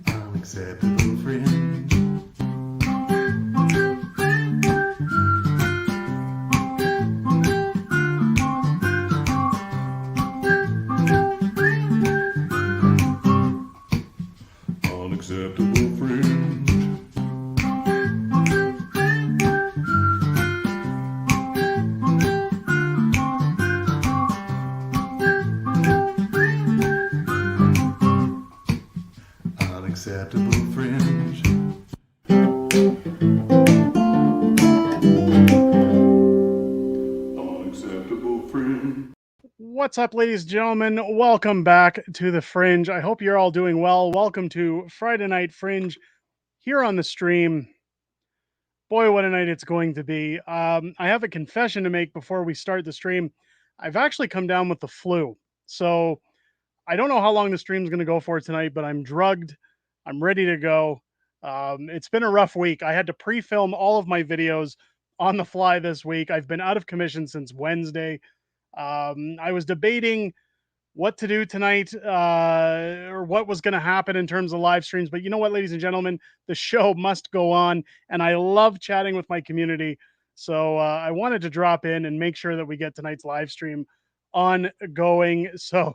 Unacceptable fringe. Unacceptable fringe. Unacceptable fringe. Unacceptable fringe. What's up, ladies and gentlemen? Welcome back to the Fringe. I hope you're all doing well. Welcome to Friday Night Fringe here on the stream. Boy, what a night it's going to be. I have a confession to make before we start the stream. I've actually come down with the flu. So I don't know how long the stream's going to go for tonight, but I'm drugged. I'm ready to go. It's been a rough week. I had to pre-film all of my videos on the fly this week. I've been out of commission since Wednesday. I was debating what to do tonight or what was going to happen in terms of live streams. But you know what, ladies and gentlemen, the show must go on. And I love chatting with my community. So I wanted to drop in and make sure that we get tonight's live stream ongoing. So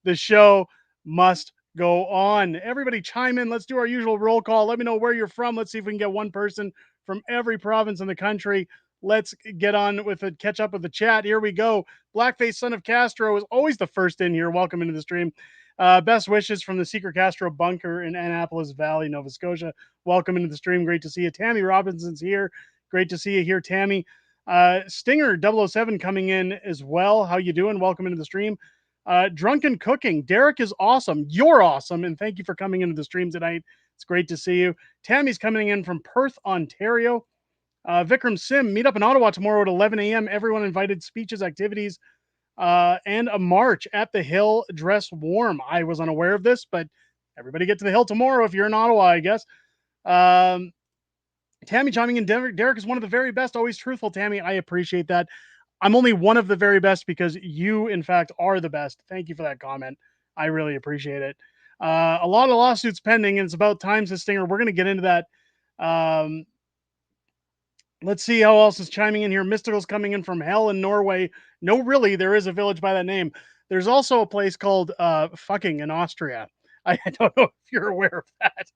the show must go on. Everybody chime in. Let's do our usual roll call. Let me know where you're from. Let's see if we can get one person from every province in the country. Let's get on with it, catch up with the chat. Here we go. Blackface Son of Castro is always the first in here. Welcome into the stream. Best wishes from the Secret Castro bunker in Annapolis Valley, Nova Scotia. Welcome into the stream. Great to see you. Tammy Robinson's here. Great to see you here, Tammy. Stinger 007 coming in as well. How you doing? Welcome into the stream. Drunken Cooking. Derek is awesome. You're awesome. And thank you for coming into the stream tonight. It's great to see you. Tammy's coming in from Perth, Ontario. Vikram Sim, meet up in Ottawa tomorrow at 11 a.m. Everyone invited, speeches, activities, and a march at the Hill. Dress warm. I was unaware of this, but everybody get to the Hill tomorrow if you're in Ottawa, I guess. Tammy chiming in. Derek is one of the very best. Always truthful, Tammy. I appreciate that. I'm only one of the very best because you, in fact, are the best. Thank you for that comment. I really appreciate it. A lot of lawsuits pending, and it's about time, says Stinger. We're going to get into that. Let's see how else is chiming in here. Mystical's coming in from hell in Norway. No, really, there is a village by that name. There's also a place called fucking in Austria. I don't know if you're aware of that.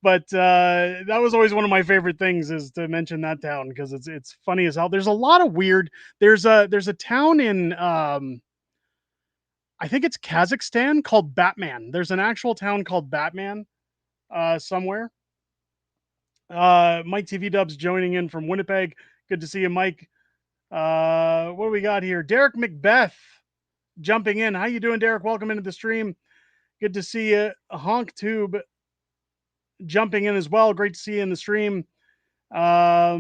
But that was always one of my favorite things is to mention that town because it's funny as hell. There's a lot of weird. There's a town in I think it's Kazakhstan called Batman. There's an actual town called Batman somewhere. Mike TV Dubs joining in from Winnipeg. Good to see you, Mike. What do we got here? Derek Macbeth jumping in. How you doing, Derek? Welcome into the stream. Good to see you. Honk Tube jumping in as well. Great to see you in the stream. What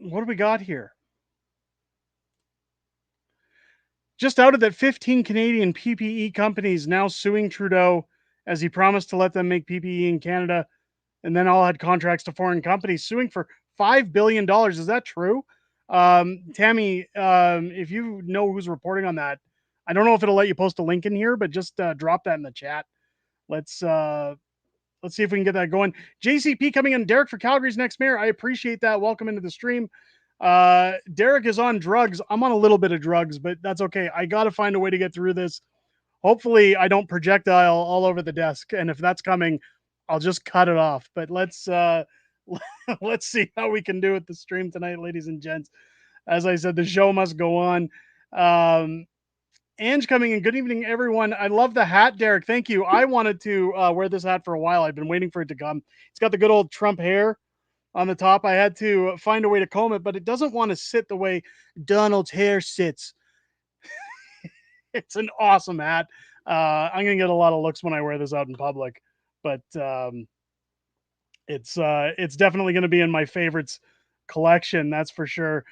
do we got here? Just outed that 15 Canadian PPE companies now suing Trudeau as he promised to let them make PPE in Canada, and then all had contracts to foreign companies, suing for $5 billion. Is that true? Tammy, if you know who's reporting on that, I don't know if it'll let you post a link in here, but just drop that in the chat. Let's see if we can get that going. JCP coming in. Derek for Calgary's next mayor. I appreciate that. Welcome into the stream. Derek is on drugs. I'm on a little bit of drugs, but that's okay. I got to find a way to get through this. Hopefully I don't projectile all over the desk. And if that's coming, I'll just cut it off. But let's see how we can do with the stream tonight, ladies and gents. As I said, the show must go on. Ange coming in. Good evening, everyone. I love the hat, Derek. Thank you. I wanted to wear this hat for a while. I've been waiting for it to come. It's got the good old Trump hair on the top. I had to find a way to comb it, but it doesn't want to sit the way Donald's hair sits. It's an awesome hat. I'm going to get a lot of looks when I wear this out in public, but it's definitely going to be in my favorites collection. That's for sure.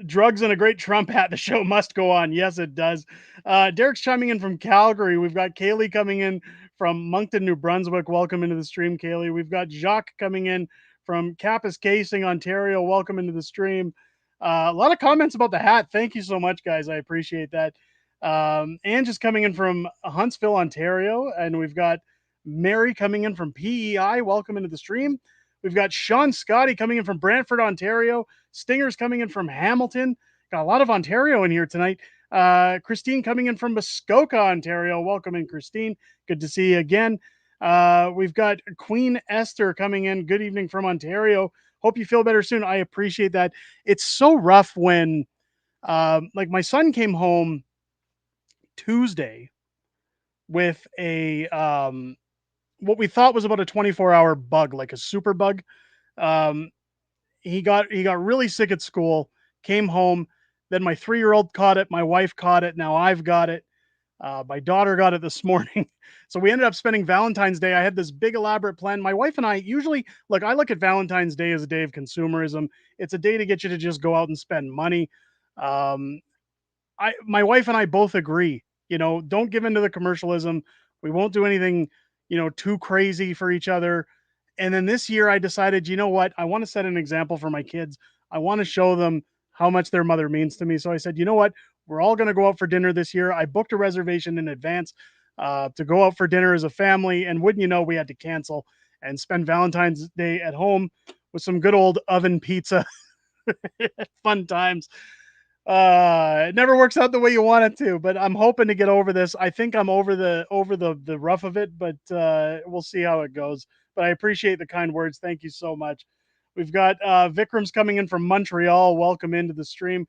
Drugs and a great Trump hat. The show must go on. Yes, it does. Derek's chiming in from Calgary. We've got Kaylee coming in from Moncton, New Brunswick. Welcome into the stream, Kaylee. We've got Jacques coming in from Kapuskasing, Ontario. Welcome into the stream. A lot of comments about the hat. Thank you so much, guys. I appreciate that. Ange is coming in from Huntsville, Ontario, and we've got Mary coming in from PEI. Welcome into the stream. We've got Sean Scotty coming in from Brantford, Ontario. Stinger's coming in from Hamilton. Got a lot of Ontario in here tonight. Christine coming in from Muskoka, Ontario. Welcome in, Christine. Good to see you again. We've got Queen Esther coming in. Good evening from Ontario. Hope you feel better soon. I appreciate that. It's so rough when, like, my son came home Tuesday with a what we thought was about a 24-hour bug, like a super bug. Um, he got really sick at school. Came home. Then my 3-year-old caught it. My wife caught it. Now I've got it. My daughter got it this morning. So we ended up spending Valentine's Day. I had this big elaborate plan. My wife and I usually look, I look at Valentine's Day as a day of consumerism. It's a day to get you to just go out and spend money. Um, my wife and I both agree, don't give into the commercialism. We won't do anything, too crazy for each other. And then this year I decided, you know what? I want to set an example for my kids. I want to show them how much their mother means to me. So I said, you know what? We're all going to go out for dinner this year. I booked a reservation in advance to go out for dinner as a family. And wouldn't you know, we had to cancel and spend Valentine's Day at home with some good old oven pizza. Fun times. It never works out the way you want it to, but I'm hoping to get over this. I think I'm over the rough of it, but we'll see how it goes. But I appreciate the kind words. Thank you so much. We've got Vikram's coming in from Montreal. Welcome into the stream.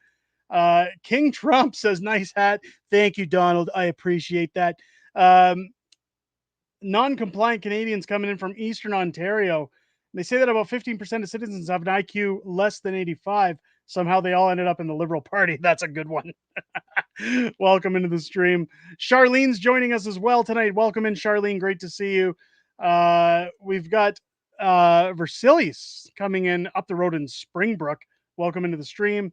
King Trump says, nice hat. Thank you, Donald. I appreciate that. Non-compliant Canadians coming in from Eastern Ontario. They say that about 15% of citizens have an IQ less than 85. Somehow they all ended up in the Liberal Party. That's a good one. Welcome into the stream. Charlene's joining us as well tonight. Welcome in, Charlene. Great to see you. We've got Versilius coming in up the road in Springbrook. Welcome into the stream.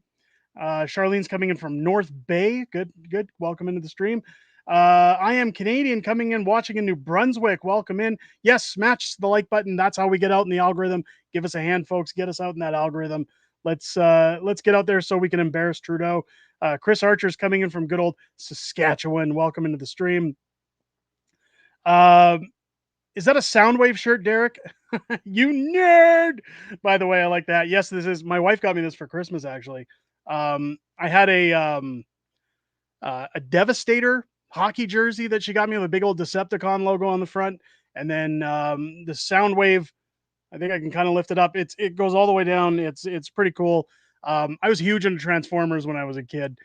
Charlene's coming in from North Bay. Good, good. Welcome into the stream. I am Canadian coming in, watching in New Brunswick. Welcome in. Yes, smash the like button. That's how we get out in the algorithm. Give us a hand, folks. Get us out in that algorithm. Let's get out there so we can embarrass Trudeau. Chris Archer's coming in from good old Saskatchewan. Welcome into the stream. Is that a Soundwave shirt, Derek? You nerd. By the way, I like that. Yes, this is my wife got me this for Christmas, actually. I had a Devastator hockey jersey that she got me with a big old Decepticon logo on the front, and then the Soundwave. I think I can kind of lift it up. It goes all the way down. It's pretty cool. I was huge into Transformers when I was a kid.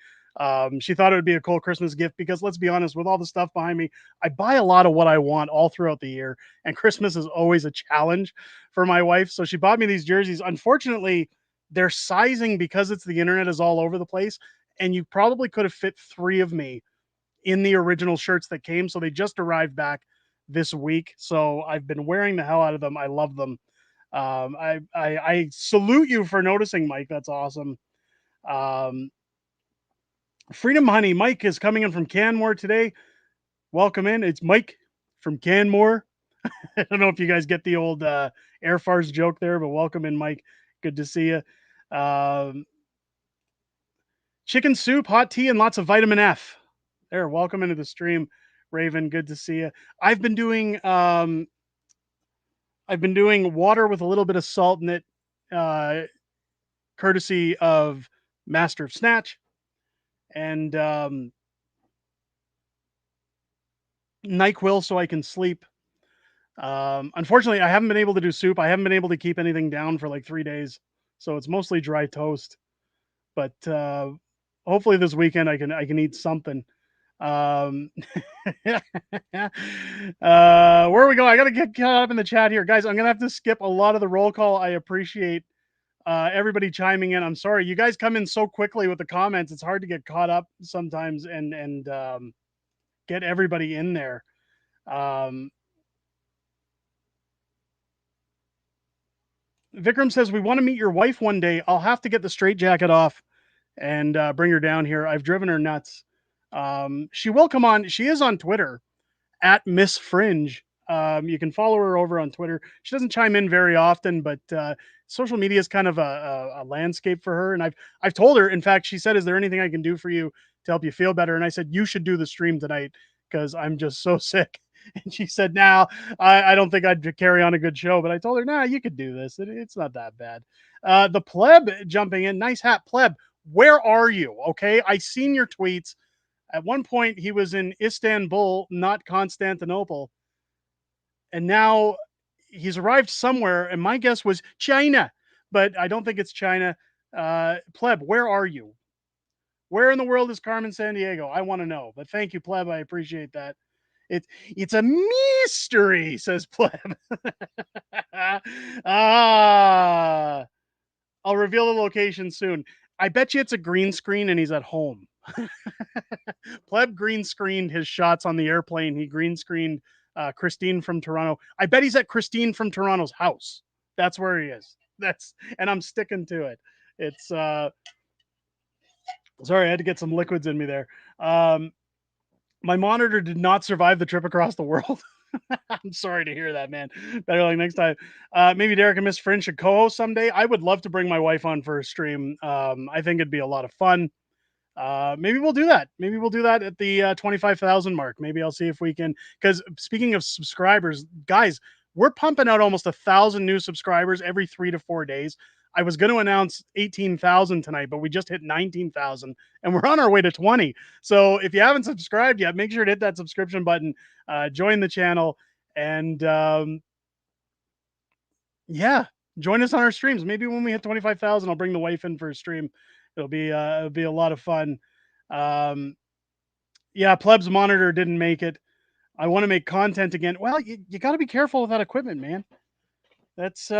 She thought it would be a cool Christmas gift because let's be honest, with all the stuff behind me, I buy a lot of what I want all throughout the year, and Christmas is always a challenge for my wife. So she bought me these jerseys. Unfortunately, their sizing, because it's the internet, is all over the place, and you probably could have fit 3 of me in the original shirts that came. So they just arrived back this week. So I've been wearing the hell out of them. I love them. I salute you for noticing, Mike. That's awesome. Um, Freedom Honey, Mike is coming in from Canmore today. Welcome in. It's Mike from Canmore. I don't know if you guys get the old Air Farce joke there, but welcome in, Mike. Good to see you. Chicken soup, hot tea, and lots of vitamin F. There, welcome into the stream, Raven. Good to see you. I've been doing water with a little bit of salt in it, courtesy of Master of Snatch, and NyQuil so I can sleep. Unfortunately, I haven't been able to do soup. I haven't been able to keep anything down for like 3 days, so it's mostly dry toast. But hopefully this weekend I can eat something. Where are we going? I gotta get caught up in the chat here, guys. I'm gonna have to skip a lot of the roll call. I appreciate everybody chiming in. I'm sorry, you guys come in so quickly with the comments. It's hard to get caught up sometimes and get everybody in there. Vikram says we want to meet your wife one day. I'll have to get the straitjacket off and bring her down here. I've driven her nuts. She will come on. She is on Twitter at Miss Fringe. You can follow her over on Twitter. She doesn't chime in very often, but social media is kind of a landscape for her. And I've told her, in fact, she said, "Is there anything I can do for you to help you feel better?" And I said, "You should do the stream tonight because I'm just so sick." And she said, "Now, I don't think I'd carry on a good show." But I told her, "Nah, you could do this. It's not that bad." The pleb jumping in, nice hat, pleb. Where are you? Okay, I seen your tweets. At one point, he was in Istanbul, not Constantinople, and now he's arrived somewhere. And my guess was China, but I don't think it's China. Pleb, where are you? Where in the world is Carmen San Diego? I want to know. But thank you, pleb. I appreciate that. It's a mystery, says pleb. Ah, I'll reveal the location soon. I bet you it's a green screen and he's at home. Pleb green screened his shots on the airplane. He green screened Christine from Toronto. I bet he's at Christine from Toronto's house. That's where he is. And I'm sticking to it. It's sorry, I had to get some liquids in me there. My monitor did not survive the trip across the world. I'm sorry to hear that, man. Better luck next time. Maybe Derek and Miss Fringe should co-host someday. I would love to bring my wife on for a stream. I think it'd be a lot of fun. Maybe we'll do that. Maybe we'll do that at the 25,000 mark. Maybe I'll see if we can. Because speaking of subscribers, guys, we're pumping out almost 1,000 new subscribers every 3 to 4 days. I was going to announce 18,000 tonight, but we just hit 19,000 and we're on our way to 20. So if you haven't subscribed yet, make sure to hit that subscription button, join the channel, and yeah, join us on our streams. Maybe when we hit 25,000, I'll bring the wife in for a stream. It'll be a lot of fun. Yeah, pleb's monitor didn't make it. I want to make content again. Well, you got to be careful with that equipment, man. That's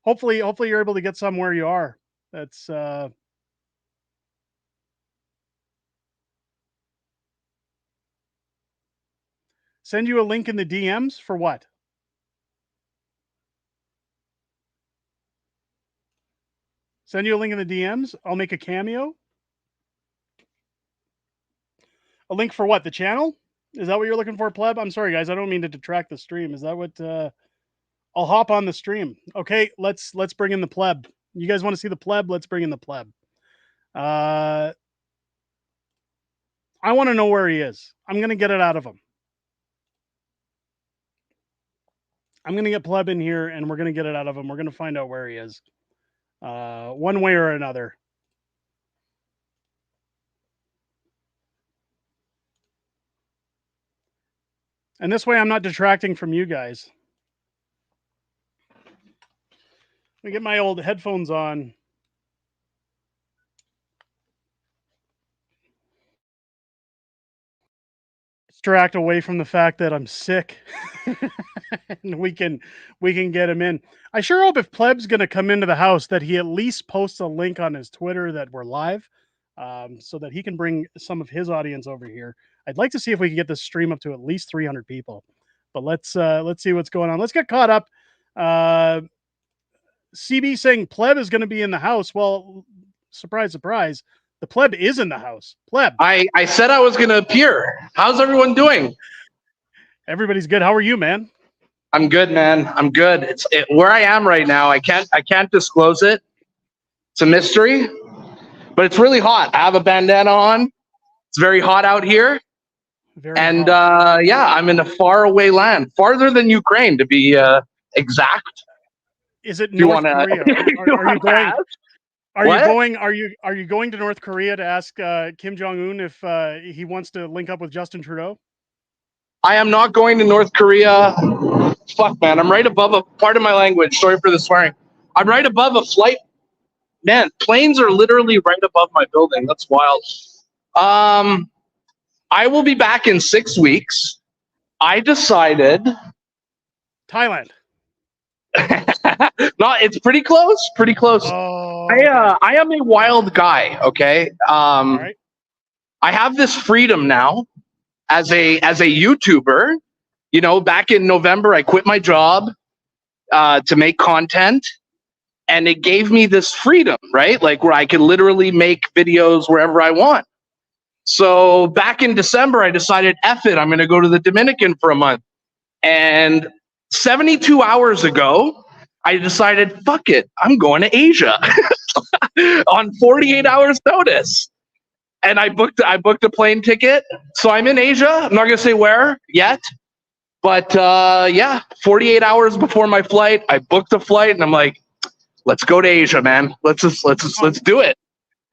hopefully you're able to get some where you are. That's send you a link in the DMs for what? Send you a link in the DMs. I'll make a cameo. A link for what? The channel? Is that what you're looking for, pleb? I'm sorry, guys. I don't mean to detract the stream. Is that what? I'll hop on the stream. Okay, let's bring in the pleb. You guys want to see the pleb? Let's bring in the pleb. I want to know where he is. I'm gonna get it out of him. I'm gonna get pleb in here, and we're gonna get it out of him. We're gonna find out where he is, one way or another. And this way, I'm not detracting from you guys. Let me get my old headphones on. Distract away from the fact that I'm sick, and we can get him in. I sure hope if pleb's going to come into the house that he at least posts a link on his Twitter that we're live, so that he can bring some of his audience over here. I'd like to see if we can get this stream up to at least 300 people. But let's see what's going on. Let's get caught up. CB saying pleb is going to be in the house. Well, surprise, surprise. The pleb is in the house. Pleb. I said I was going to appear. How's everyone doing? Everybody's good. How are you, man? I'm good, man. I'm good. Where I am right now. I can't disclose it. It's a mystery, but it's really hot. I have a bandana on. It's very hot out here. And yeah, I'm in a faraway land, farther than Ukraine to be exact. Is it North Korea? Are you going to North Korea to ask Kim Jong-un if he wants to link up with Justin Trudeau? I am not going to North Korea. Fuck, man. I'm right above pardon my language. Sorry for the swearing. I'm right above a flight. Man, planes are literally right above my building. That's wild. I will be back in 6 weeks. I decided Thailand. No, it's pretty close. Pretty close. Oh, okay. I am a wild guy. Okay. All right. I have this freedom now as a YouTuber. You know, back in November, I quit my job to make content, and it gave me this freedom, right? Like where I could literally make videos wherever I want. So back in December, I decided, F it, I'm going to go to the Dominican for a month. And 72 hours ago, I decided, fuck it, I'm going to Asia on 48 hours notice. And I booked a plane ticket. So I'm in Asia. I'm not going to say where yet. But yeah, 48 hours before my flight, I booked a flight and I'm like, let's go to Asia, man. Let's do it.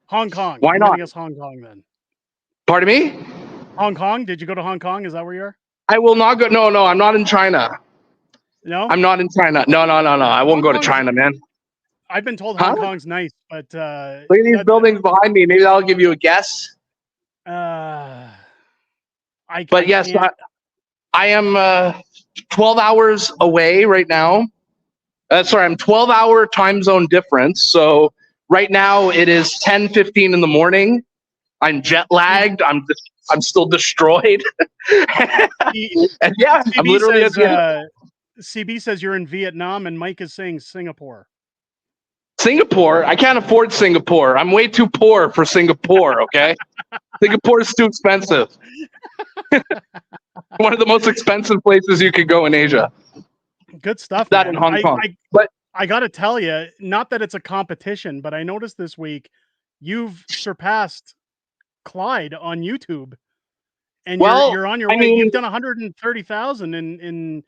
Hong Kong. Why not? Guess Hong Kong then. Pardon me? Hong Kong? Did you go to Hong Kong? Is that where you are? I will not go. No, I'm not in China. No? I'm not in China. No. I won't go to China, man. I've been told Hong Kong's nice, but look at these buildings behind me. Maybe that'll give you a guess. But yes, I am 12 hours away right now. Sorry, I'm 12-hour time zone difference. So right now it is 10:15 in the morning. I'm jet lagged. I'm still destroyed. And yeah, I'm literally CB says you're in Vietnam, and Mike is saying Singapore. Singapore? I can't afford Singapore. I'm way too poor for Singapore, okay? Singapore is too expensive. One of the most expensive places you could go in Asia. Good stuff. That man. in Hong Kong. But I got to tell you, not that it's a competition, but I noticed this week you've surpassed Clyde on YouTube. And you're on your way. You've done 130,000 in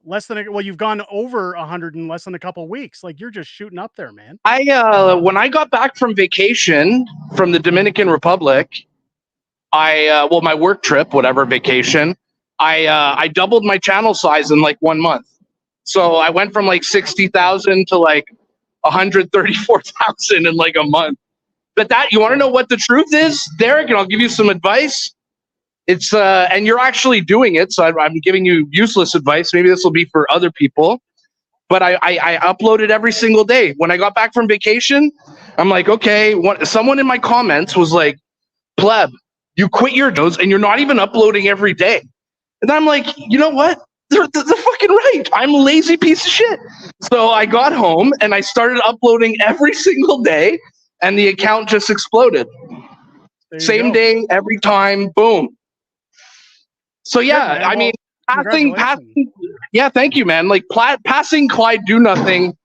less than you've gone over 100 in less than a couple weeks. Like, you're just shooting up there, man. When I got back from vacation from the Dominican Republic, my work trip, whatever vacation, I doubled my channel size in like 1 month. So I went from like 60,000 to like 134,000 in like a month. But you want to know what the truth is, Derek? And I'll give you some advice. It's and you're actually doing it, so I'm giving you useless advice. Maybe this will be for other people. But I uploaded every single day. When I got back from vacation, I'm like, okay. Someone in my comments was like, "Pleb, you quit your videos and you're not even uploading every day." And I'm like, you know what? They're fucking right. I'm a lazy piece of shit. So I got home and I started uploading every single day, and the account just exploded. Same day, every time, boom. So yeah, good, I mean, passing. Yeah, thank you, man. Like passing Clyde Do Nothing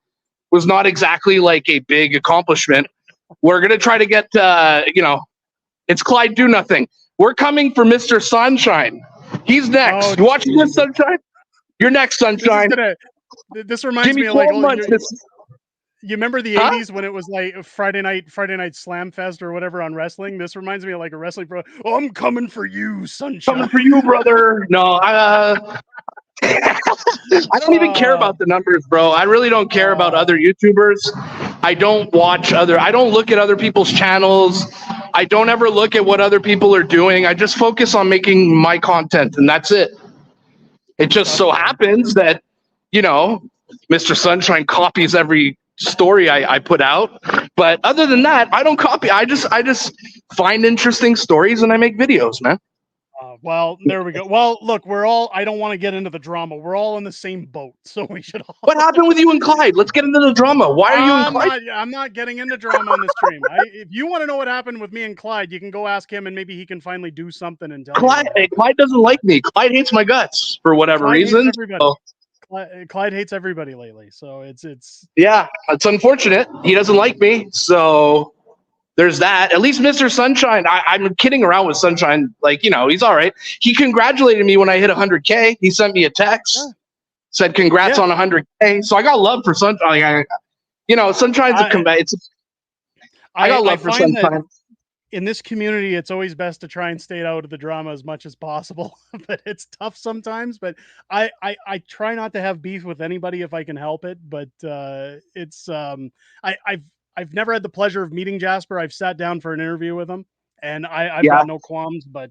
was not exactly like a big accomplishment. We're gonna try to get, it's Clyde Do Nothing. We're coming for Mr. Sunshine. He's next. You watching this, Sunshine? You're next, Sunshine. This reminds me of like you remember the 80s when it was like Friday night Slam Fest or whatever on wrestling? This reminds me of like a wrestling pro. Oh, I'm coming for you, Sunshine. Coming for you, brother. No, I don't even care about the numbers, bro. I really don't care about other YouTubers. I don't look at other people's channels. I don't ever look at what other people are doing. I just focus on making my content, and that's it. It just so happens that, Mr. Sunshine copies every story I put out. But other than that, I don't copy. I just find interesting stories and I make videos, man. Well, there we go. Well, look, I don't want to get into the drama. We're all in the same boat, so we should all... What happened with you and Clyde? Let's get into the drama. Why are you and Clyde? I'm not getting into drama on the stream. If you want to know what happened with me and Clyde, you can go ask him, and maybe he can finally do something and tell you. Clyde doesn't like me. Clyde hates my guts for whatever reason. Clyde hates everybody lately, so it's yeah, it's unfortunate. He doesn't like me, so there's that. At least Mr. Sunshine, I'm kidding around with Sunshine. Like, he's all right. He congratulated me when I hit 100K. He sent me a text, said congrats on 100K. So I got love for Sunshine. Sunshine's a combat. I got love for Sunshine. In this community, it's always best to try and stay out of the drama as much as possible, but it's tough sometimes. But I try not to have beef with anybody if I can help it. But I've never had the pleasure of meeting Jasper. I've sat down for an interview with him, and I've got no qualms. But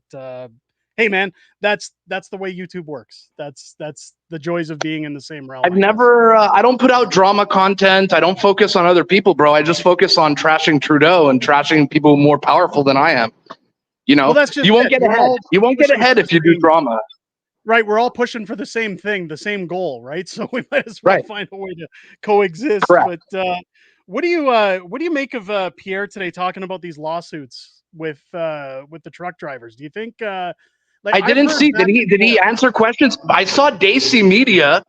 hey, man, that's the way YouTube works. That's the joys of being in the same realm. I don't put out drama content. I don't focus on other people, bro. I just focus on trashing Trudeau and trashing people more powerful than I am. Well, that's just you won't get ahead. You won't get ahead if you do drama. Right, we're all pushing for the same thing, the same goal, right? So we might as well find a way to coexist. Correct. But what do you make of Pierre today talking about these lawsuits with the truck drivers? Do you think? I didn't see. Did he answer questions? I saw Daisy Media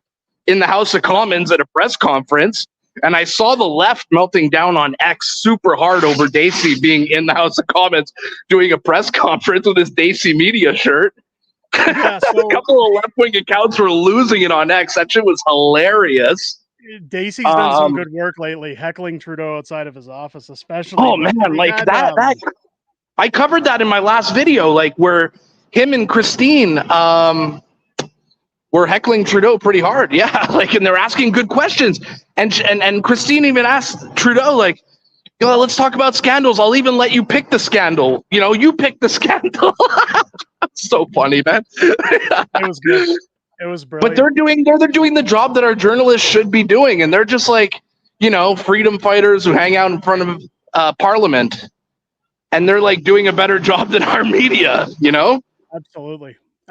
in the House of Commons at a press conference, and I saw the left melting down on X super hard over Dacey being in the House of Commons doing a press conference with his Dacey Media shirt. Yeah, A couple of left-wing accounts were losing it on X. That shit was hilarious. Dacey's done some good work lately, heckling Trudeau outside of his office, especially. Oh man, like that. I covered that in my last video, like where him and Christine were heckling Trudeau pretty hard. Yeah, like, and they're asking good questions. And Christine even asked Trudeau, like, let's talk about scandals. I'll even let you pick the scandal. You pick the scandal. That's so funny, man. It was good. It was brilliant. But they're doing the job that our journalists should be doing, and they're just like, freedom fighters who hang out in front of Parliament, and they're like doing a better job than our media.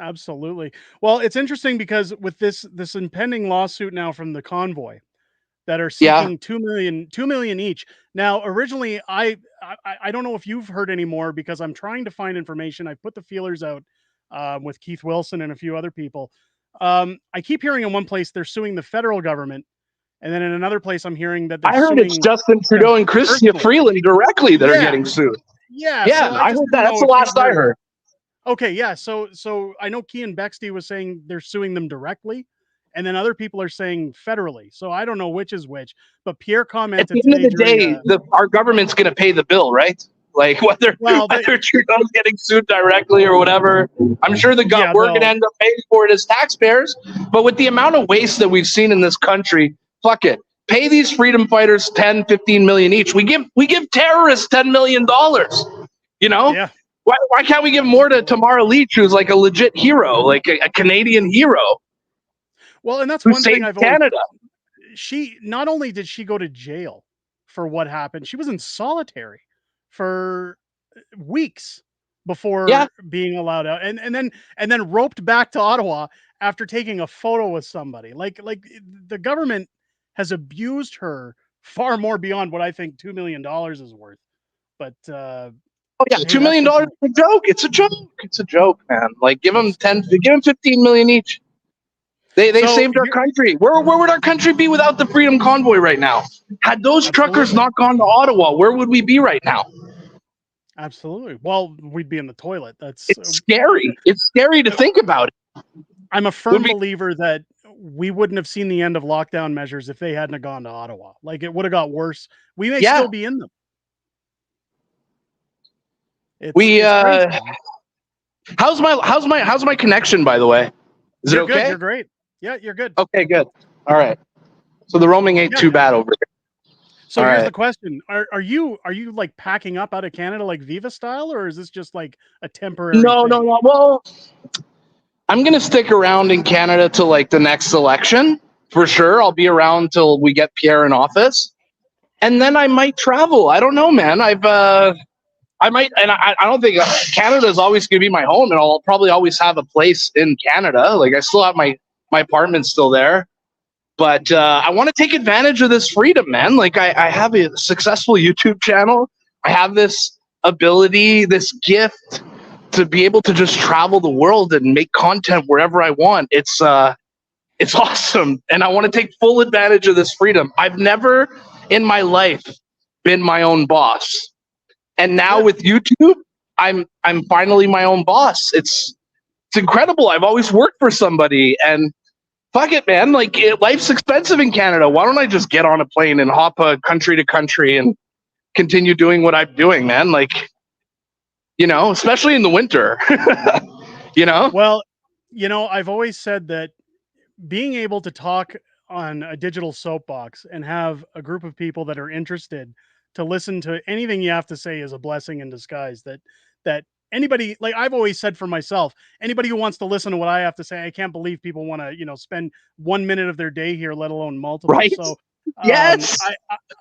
Absolutely. Well, it's interesting because with this impending lawsuit now from the convoy that are seeking 2 million each. Now, originally, I don't know if you've heard anymore because I'm trying to find information. I put the feelers out with Keith Wilson and a few other people. I keep hearing in one place they're suing the federal government, and then in another place I'm hearing that I heard it's Justin Trudeau and Chrystia Freeland directly that are getting sued. Yeah, so I heard that. That's the last I heard. Okay, yeah. So I know Keean Bexty was saying they're suing them directly, and then other people are saying federally. So I don't know which is which. But Pierre commented at the end of the day, our government's going to pay the bill, right? Like whether Trudeau's getting sued directly or whatever, I'm sure we're going to end up paying for it as taxpayers. But with the amount of waste that we've seen in this country, fuck it. Pay these freedom fighters 10, 15 million each. We give terrorists $10 million. Yeah. Why can't we give more to Tamara Leach, who's like a legit hero, like a Canadian hero? Well, and that's one thing I've Canada. She not only did she go to jail for what happened, she was in solitary for weeks before being allowed out, and then roped back to Ottawa after taking a photo with somebody. Like the government has abused her far more beyond what I think $2 million is worth. But $2 million is a joke. It's a joke. It's a joke, man. Like give them 15 million each. They saved our country. Where would our country be without the Freedom Convoy right now? Had those truckers not gone to Ottawa, where would we be right now? Absolutely. Well, we'd be in the toilet. It's scary. It's scary to think about it. I'm a firm believer that we wouldn't have seen the end of lockdown measures if they hadn't have gone to Ottawa. Like it would have got worse. We may still be in them. How's my connection, by the way? Is it okay? Good. You're great. Yeah, you're good. Okay, good. All right. So the roaming ain't too bad over here. So here's the question: Are you like packing up out of Canada like Viva style, or is this just like a temporary? No. Well, I'm gonna stick around in Canada till like the next election for sure. I'll be around till we get Pierre in office, and then I might travel. I don't know, man. I might, and I don't think Canada is always going to be my home, and I'll probably always have a place in Canada. Like I still have my apartment still there, but I want to take advantage of this freedom, man. Like I have a successful YouTube channel. I have this ability, this gift to be able to just travel the world and make content wherever I want. It's awesome, and I want to take full advantage of this freedom. I've never in my life been my own boss. And now with YouTube, I'm finally my own boss. It's incredible. I've always worked for somebody, and fuck it, man. Like life's expensive in Canada. Why don't I just get on a plane and hop country to country and continue doing what I'm doing, man? Like, especially in the winter. Well, I've always said that being able to talk on a digital soapbox and have a group of people that are interested to listen to anything you have to say is a blessing in disguise. That anybody, like I've always said for myself, anybody who wants to listen to what I have to say, I can't believe people want to, spend 1 minute of their day here, let alone multiple. Right. So yes,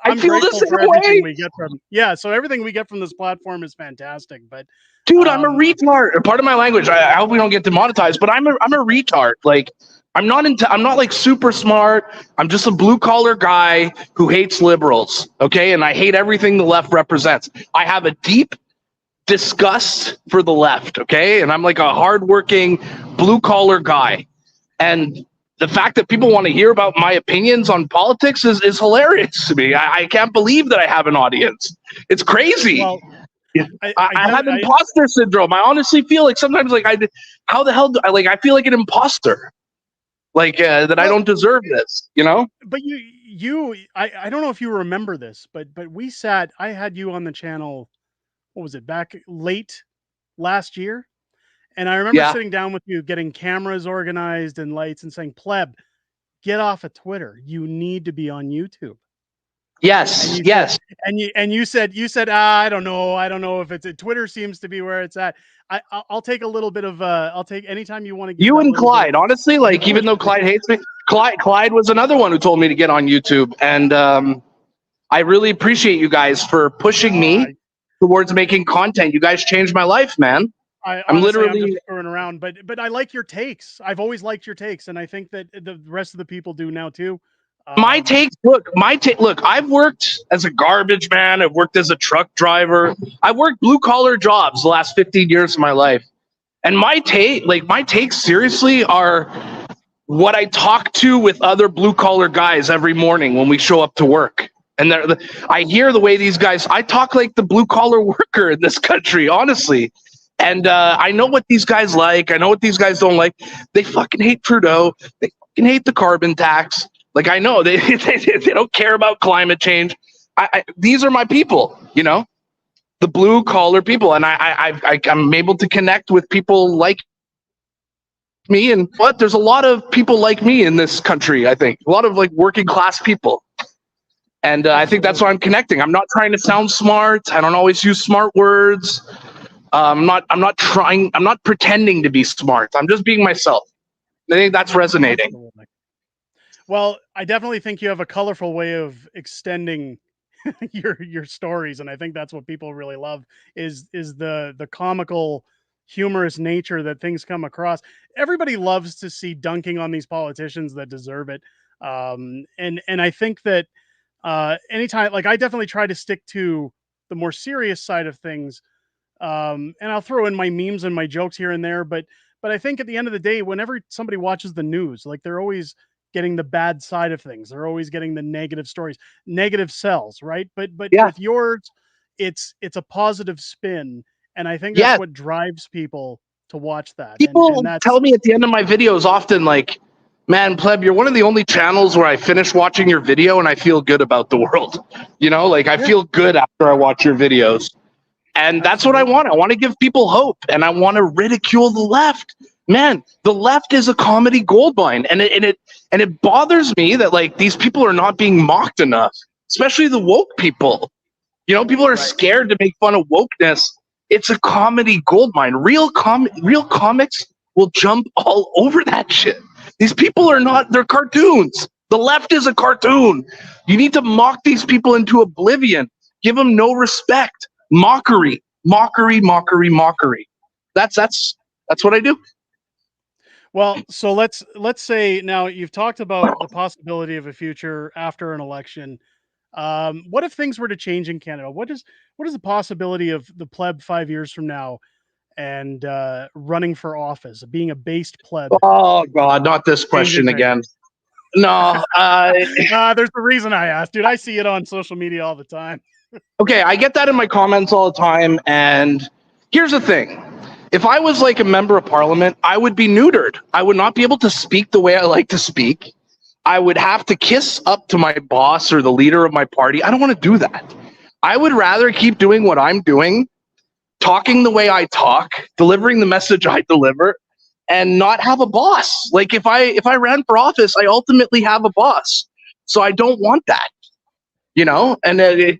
I'm feel grateful the for same everything way. we get from. Yeah. So everything we get from this platform is fantastic. But dude, I'm a retard. Part of my language. I hope we don't get demonetized, but I'm a retard. Like I'm not like super smart. I'm just a blue collar guy who hates liberals. Okay. And I hate everything the left represents. I have a deep disgust for the left. Okay. And I'm like a hardworking blue collar guy. And the fact that people want to hear about my opinions on politics is hilarious to me. I can't believe that I have an audience. It's crazy. Well, I have imposter syndrome. I honestly feel like sometimes, like, how the hell do I feel like an imposter, like that I don't deserve this, you know? But I don't know if you remember this, but I had you on the channel, what was it, back late last year? And I remember Yeah. sitting down with you, getting cameras organized and lights and saying, "Pleb, get off of Twitter. You need to be on YouTube." Yes. Yes. And you said, I don't know if it's Twitter seems to be where it's at. I'll take a little bit of I'll take anytime you want to give You that and little bit Clyde, of- honestly, like, even though Clyde hates me, Clyde was another one who told me to get on YouTube, and I really appreciate you guys for pushing me towards making content. You guys changed my life, man. I'm just screwing around, but I like your takes. I've always liked your takes, and I think that the rest of the people do now too. My takes, look, I've worked as a garbage man. I've worked as a truck driver. I've worked blue collar jobs the last 15 years of my life. And my takes seriously are what I talk to with other blue collar guys every morning when we show up to work. And I hear the way these guys, I talk like the blue collar worker in this country, honestly. And I know what these guys like. I know what these guys don't like. They fucking hate Trudeau. They fucking hate the carbon tax. Like, I know they don't care about climate change. These are my people, you know, the blue collar people. And I'm able to connect with people like me. And there's a lot of people like me in this country. I think a lot of like working class people. And I think that's why I'm connecting. I'm not trying to sound smart. I don't always use smart words. I'm not pretending to be smart. I'm just being myself. I think that's resonating. Well, I definitely think you have a colorful way of extending your stories, and I think that's what people really love is the comical, humorous nature that things come across. Everybody loves to see dunking on these politicians that deserve it, and I think that anytime, like, I definitely try to stick to the more serious side of things, and I'll throw in my memes and my jokes here and there, but I think at the end of the day, whenever somebody watches the news, like, they're always getting the bad side of things. They're always getting the negative stories, negative sells, right? But with yours, it's a positive spin, and I think that's what drives people to watch that. People tell me at the end of my videos often, like, "Man, Pleb, you're one of the only channels where I finish watching your video and I feel good about the world." You know, like, I feel good after I watch your videos. And that's what I want. I want to give people hope, and I want to ridicule the left. Man, the left is a comedy goldmine, and it bothers me that, like, these people are not being mocked enough, especially the woke people. You know, people are scared to make fun of wokeness. It's a comedy goldmine. Real comics will jump all over that shit. These people are not, they're cartoons. The left is a cartoon. You need to mock these people into oblivion. Give them no respect. Mockery. That's what I do. Well, so let's say now you've talked about the possibility of a future after an election. What if things were to change in Canada? What is the possibility of the pleb 5 years from now and running for office, being a based pleb? Oh God, not this question again. No, there's a reason I asked, dude. I see it on social media all the time. Okay, I get that in my comments all the time, and here's the thing. If I was like a member of parliament, I would be neutered. I would not be able to speak the way I like to speak. I would have to kiss up to my boss or the leader of my party. I don't want to do that. I would rather keep doing what I'm doing, talking the way I talk, delivering the message I deliver, and not have a boss. Like, if I ran for office, I ultimately have a boss. So I don't want that, you know? And the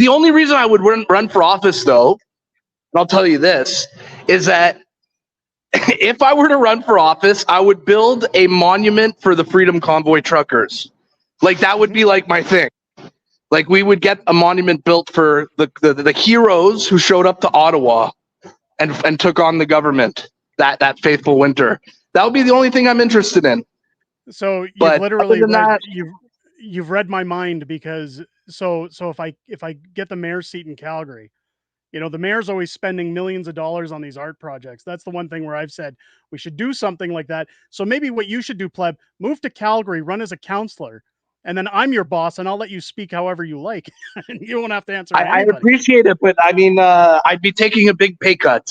only reason I would run for office, though, and I'll tell you this, is that if I were to run for office, I would build a monument for the Freedom Convoy truckers. Like, that would be like my thing. Like, we would get a monument built for the heroes who showed up to Ottawa and took on the government that fateful winter. That would be the only thing I'm interested in. So you've literally you've read my mind, because so if I get the mayor's seat in Calgary, You know, the mayor's always spending millions of dollars on these art projects. That's the one thing where I've said we should do something like that. So maybe what you should do, pleb, move to Calgary, run as a counselor, and then I'm your boss, and I'll let you speak however you like, and you won't have to answer to I anybody. appreciate it, but I mean, I'd be taking a big pay cut.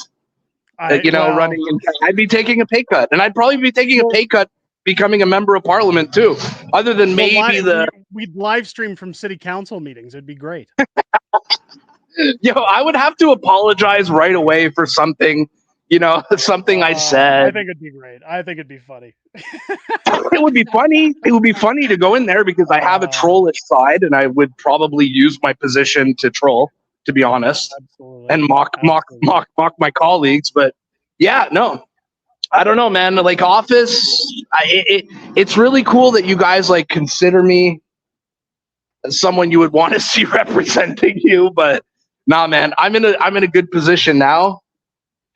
Well, Running. I'd be taking a pay cut, and I'd probably be taking a pay cut becoming a member of parliament too. Other than maybe we'd live stream from city council meetings. It'd be great. I would have to apologize right away for something, something I said. I think it'd be great. I think it'd be funny. It would be funny. It would be funny to go in there because I have a trollish side, and I would probably use my position to troll, to be honest, Absolutely. and mock my colleagues. But yeah, no, I don't know, man. Like Office, it's really cool that you guys like consider me as someone you would want to see representing you. But nah, man, I'm in a good position now,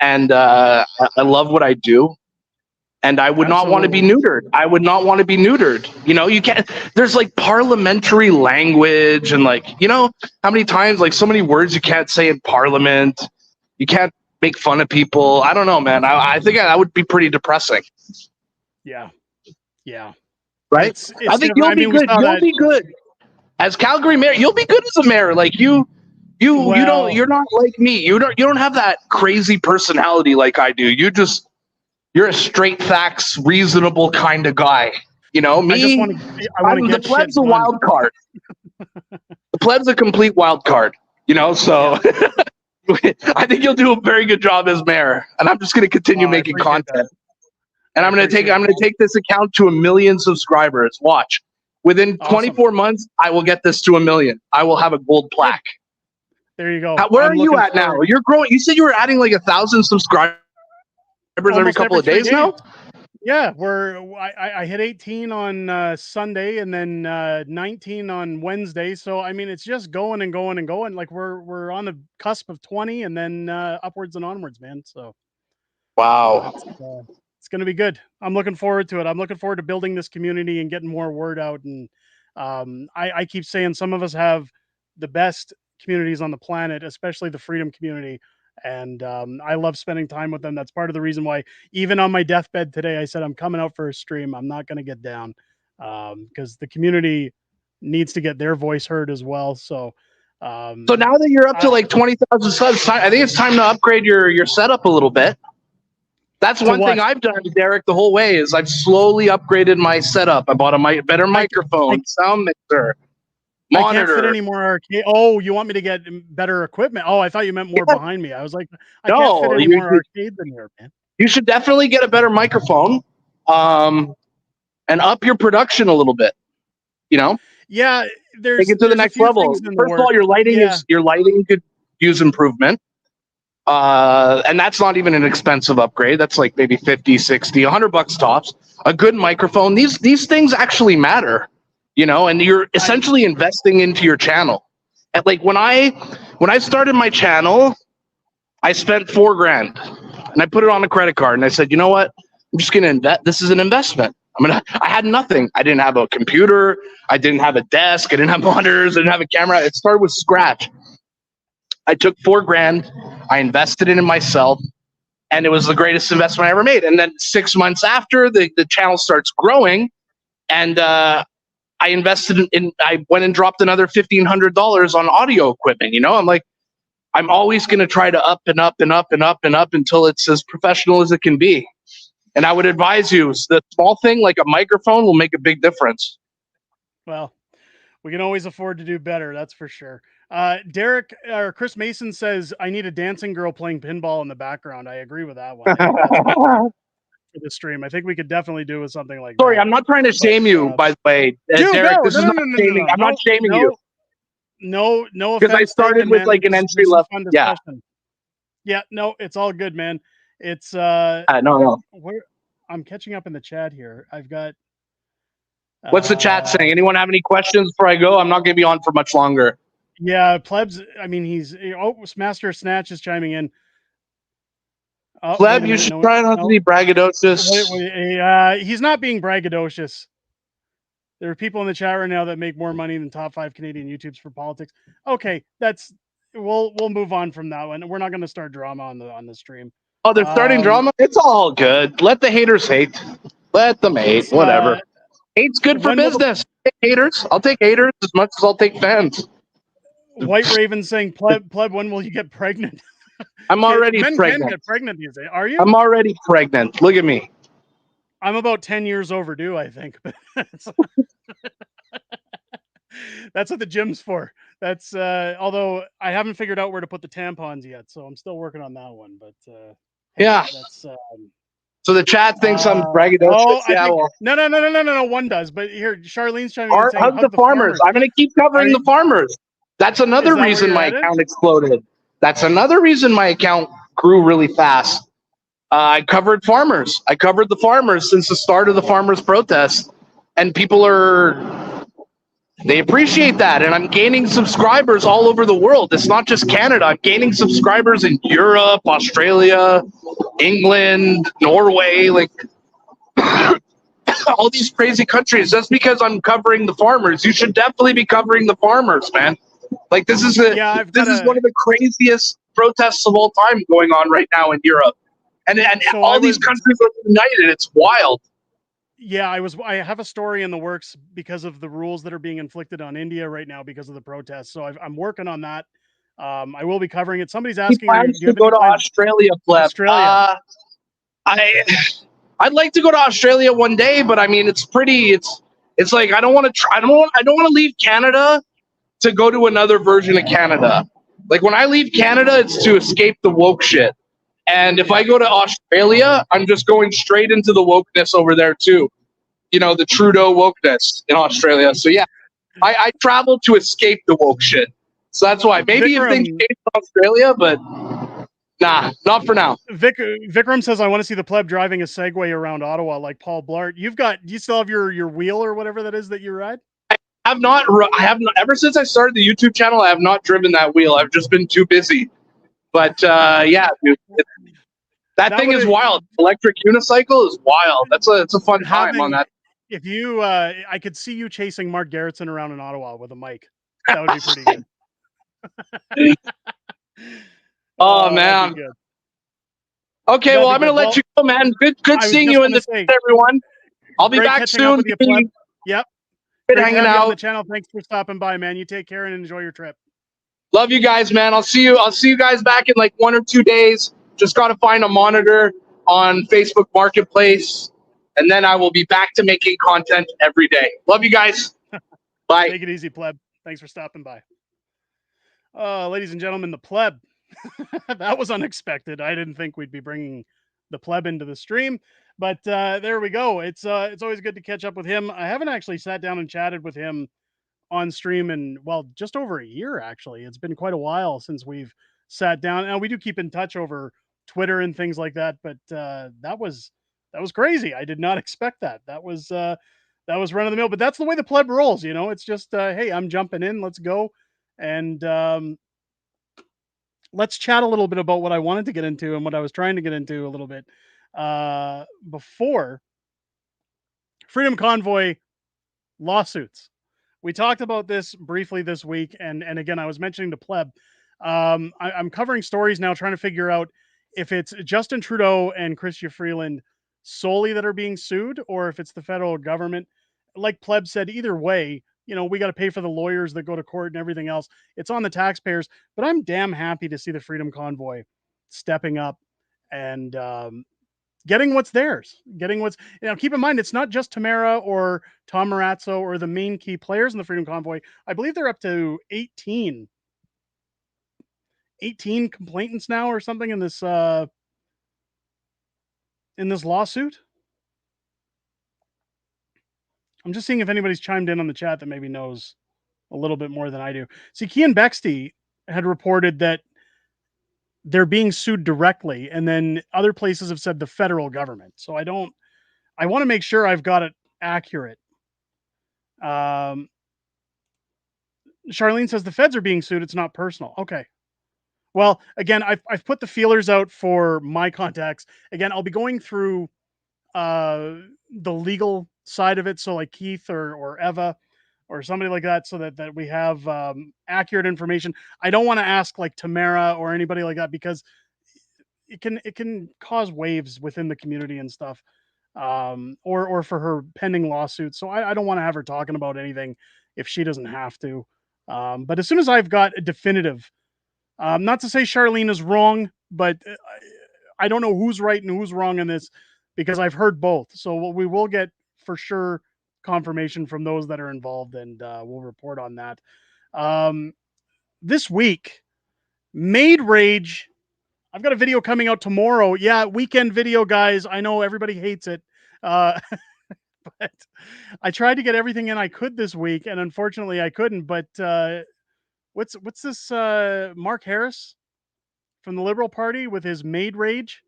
and I love what I do. And I would not want to be neutered. I would not want to be neutered. You can't, there's like parliamentary language and like, how many times, like so many words you can't say in parliament. You can't make fun of people. I don't know, man. I think that would be pretty depressing. Yeah. Yeah. Right? It's I think you'll be good. You'll be good. As Calgary mayor, you'll be good as a mayor. Like you're not like me. You don't have that crazy personality like I do. You're a straight facts, reasonable kind of guy. Me, the pleb's a wild card. The pleb's a complete wild card. So I think you'll do a very good job as mayor. And I'm just going to continue making content. And I'm going to take this account to 1 million subscribers. Watch. Within 24 months, I will get this to 1 million. I will have a gold plaque. There you go. Where are you at now? You're growing. You said you were adding like 1,000 subscribers every couple of days now? Yeah, I hit 18 on Sunday and then 19 on Wednesday. So I mean, it's just going and going and going. Like we're on the cusp of 20 and then upwards and onwards, man. So wow, it's going to be good. I'm looking forward to it. I'm looking forward to building this community and getting more word out. And I keep saying some of us have the best communities on the planet, especially the freedom community. And I love spending time with them. That's part of the reason why, even on my deathbed today, I said I'm coming out for a stream. I'm not going to get down because the community needs to get their voice heard as well. So now that you're up to like 20,000 subs, I think it's time to upgrade your setup a little bit. That's one thing I've done, Derek, the whole way is I've slowly upgraded my setup. I bought a better microphone, sound mixer, monitor. I can't fit any more arcade. Oh, you want me to get better equipment? Oh, I thought you meant more behind me. I was like, I can't fit any more arcades in here, man. You should definitely get a better microphone, and up your production a little bit. Yeah, take it to the next level. First of all, your lighting could use improvement. And that's not even an expensive upgrade. That's like maybe 50, 60, $100 tops. A good microphone. These things actually matter, and you're essentially investing into your channel. And like when I started my channel, I spent $4,000 and I put it on a credit card and I said, you know what? I'm just going to invest. This is an investment. I had nothing. I didn't have a computer. I didn't have a desk. I didn't have monitors. I didn't have a camera. It started with scratch. I took $4,000. I invested it in myself, and it was the greatest investment I ever made. And then 6 months after, the channel starts growing, and I invested in. I went and dropped another $1,500 on audio equipment. I'm like, I'm always going to try to up and up and up and up and up until it's as professional as it can be. And I would advise you, the small thing like a microphone will make a big difference. Well, we can always afford to do better. That's for sure. Derek or Chris Mason says, I need a dancing girl playing pinball in the background. I agree with that one. For the stream, I think we could definitely do with something like that. Sorry, I'm not trying to shame you, by the way. Derek, this is not shaming. I'm not shaming you. No, because I started with like an entry level. Yeah, no, it's all good, man. It's no. I'm catching up in the chat here. I've got what's the chat saying? Anyone have any questions before I go? I'm not gonna be on for much longer. Yeah, plebs. I mean, Master Snatch is chiming in. Pleb, you should try not to be braggadocious. He's not being braggadocious. There are people in the chat right now that make more money than top 5 Canadian YouTubes for politics. Okay, that's we'll move on from that one. We're not going to start drama on the stream. Oh, they're starting drama. It's all good. Let the haters hate. Let them hate. Let's, Whatever. Hate's good for when will business. Haters. I'll take haters as much as I'll take fans. White Raven saying, pleb, when will you get pregnant? I'm already Men pregnant. can get pregnant these days. Are you? I'm already pregnant. Look at me. I'm about 10 years overdue, I think. That's what the gym's for. That's although I haven't figured out where to put the tampons yet, so I'm still working on that one. But Yeah. that's So the chat thinks I'm braggadocious. Oh, Yeah, think, well. No. One does, but here Charlene's trying to say, Hug the farmers. I'm going to keep covering the farmers. That's another reason my account exploded. That's another reason my account grew really fast. I covered farmers. I covered the farmers since the start of the farmers' protest, and people they appreciate that. And I'm gaining subscribers all over the world. It's not just Canada. I'm gaining subscribers in Europe, Australia, England, Norway, like all these crazy countries. Just because I'm covering the farmers, you should definitely be covering the farmers, man. Like this is one of the craziest protests of all time going on right now in Europe. And so all these countries are united. It's wild. Yeah, I have a story in the works because of the rules that are being inflicted on India right now because of the protests. So I'm working on that. I will be covering it. Somebody's asking, do you go to Australia, pleb? Australia. I'd like to go to Australia one day, but I mean, it's like I don't want to leave Canada to go to another version of Canada. Like when I leave Canada, it's to escape the woke shit. And if I go to Australia, I'm just going straight into the wokeness over there too. You know, the Trudeau wokeness in Australia. So yeah, I travel to escape the woke shit. So that's why. Maybe if things change in Australia, but nah, not for now. Vikram says, I want to see the pleb driving a Segway around Ottawa like Paul Blart. Do you still have your wheel or whatever that is that you ride? I have not, ever since I started the YouTube channel, I have not driven that wheel. I've just been too busy. But yeah, dude, that thing is wild. Electric unicycle is wild. It's a fun time on that. If you, I could see you chasing Mark Garrettson around in Ottawa with a mic. That would be pretty good. Oh man. Okay, well I'm gonna let you go, man. Good seeing you in the chat, everyone. I'll be back soon. Yep. Good hanging out on the channel. Thanks for stopping by, man. You take care and enjoy your trip. Love you guys, man. I'll see you guys back in like 1 or 2 days. Just got to find a monitor on Facebook Marketplace, and then I will be back to making content every day. Love you guys. Bye. Take it easy, pleb. Thanks for stopping by. Ladies and gentlemen, the pleb. That was unexpected. I didn't think we'd be bringing the pleb into the stream, but there we go. It's always good to catch up with him. I haven't actually sat down and chatted with him on stream in, well, just over a year, actually. It's been quite a while since we've sat down. Now, we do keep in touch over Twitter and things like that, but that was crazy. I did not expect that. That was run of the mill, but that's the way the pleb rolls, you know. It's just hey, I'm jumping in, let's go. And let's chat a little bit about what I wanted to get into and what I was trying to get into a little bit before Freedom Convoy lawsuits. We talked about this briefly this week, and again, I was mentioning the pleb. I'm covering stories now, trying to figure out if it's Justin Trudeau and Chrystia Freeland solely that are being sued, or if it's the federal government. Like pleb said, either way, you know, we got to pay for the lawyers that go to court and everything else. It's on the taxpayers, but I'm damn happy to see the Freedom Convoy stepping up and getting what's theirs, keep in mind, it's not just Tamara or Tom Marazzo or the main key players in the Freedom Convoy. I believe they're up to 18 complainants now or something in this lawsuit. I'm just seeing if anybody's chimed in on the chat that maybe knows a little bit more than I do. See, Kian Bexty had reported that they're being sued directly, and then other places have said the federal government. So I want to make sure I've got it accurate. Charlene says the feds are being sued. It's not personal. Okay. Well, again, I've put the feelers out for my contacts. Again, I'll be going through the legal side of it. So like Keith or Eva, or somebody like that, so that we have accurate information. I don't want to ask like Tamara or anybody like that, because it can cause waves within the community and stuff, or for her pending lawsuit. So I don't want to have her talking about anything if she doesn't have to. But as soon as I've got a definitive, not to say Charlene is wrong, but I don't know who's right and who's wrong in this, because I've heard both. So we will get for sure confirmation from those that are involved, and we'll report on that. Um, this week, Maid Rage. I've got a video coming out tomorrow. Yeah, weekend video, guys. I know everybody hates it. Uh, but I tried to get everything in I could this week, and unfortunately I couldn't. But what's this Mark Harris from the Liberal Party with his Maid Rage?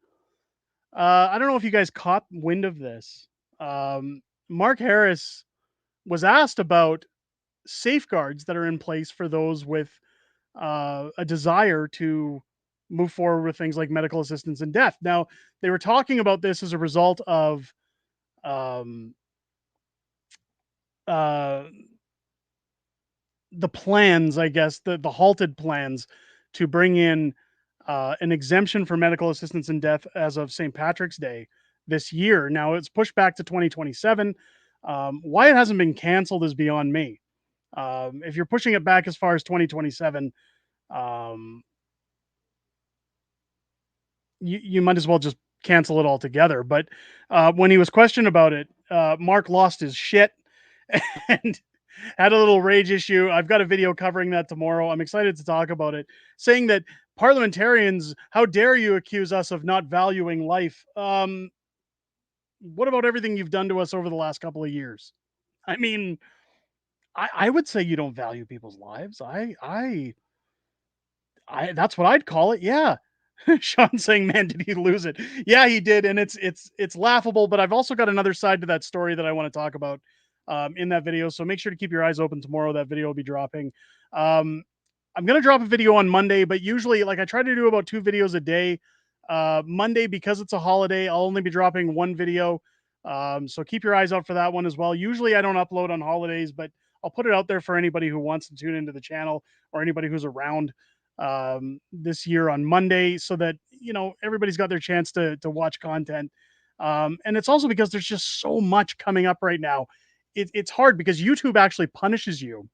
I don't know if you guys caught wind of this. Mark Harris was asked about safeguards that are in place for those with a desire to move forward with things like medical assistance in death. Now, they were talking about this as a result of um, uh, the plans, I guess, the halted plans to bring in an exemption for medical assistance in death as of St. Patrick's Day this year. Now, it's pushed back to 2027. Why it hasn't been canceled is beyond me. If you're pushing it back as far as 2027, um, you might as well just cancel it altogether. But when he was questioned about it, Mark lost his shit and had a little rage issue. I've got a video covering that tomorrow. I'm excited to talk about it, saying that parliamentarians, how dare you accuse us of not valuing life? What about everything you've done to us over the last couple of years? I mean, I would say you don't value people's lives. That's what I'd call it. Yeah. Sean saying, "Man, did he lose it?" Yeah, he did, and it's laughable. But I've also got another side to that story that I want to talk about in that video. So make sure to keep your eyes open tomorrow. That video will be dropping. Um, I'm gonna drop a video on Monday, but usually, like, I try to do about 2 videos a day. Monday, because it's a holiday, I'll only be dropping one video. So keep your eyes out for that one as well. Usually, I don't upload on holidays, but I'll put it out there for anybody who wants to tune into the channel or anybody who's around this year on Monday, so that everybody's got their chance to watch content. And it's also because there's just so much coming up right now. It's hard because YouTube actually punishes you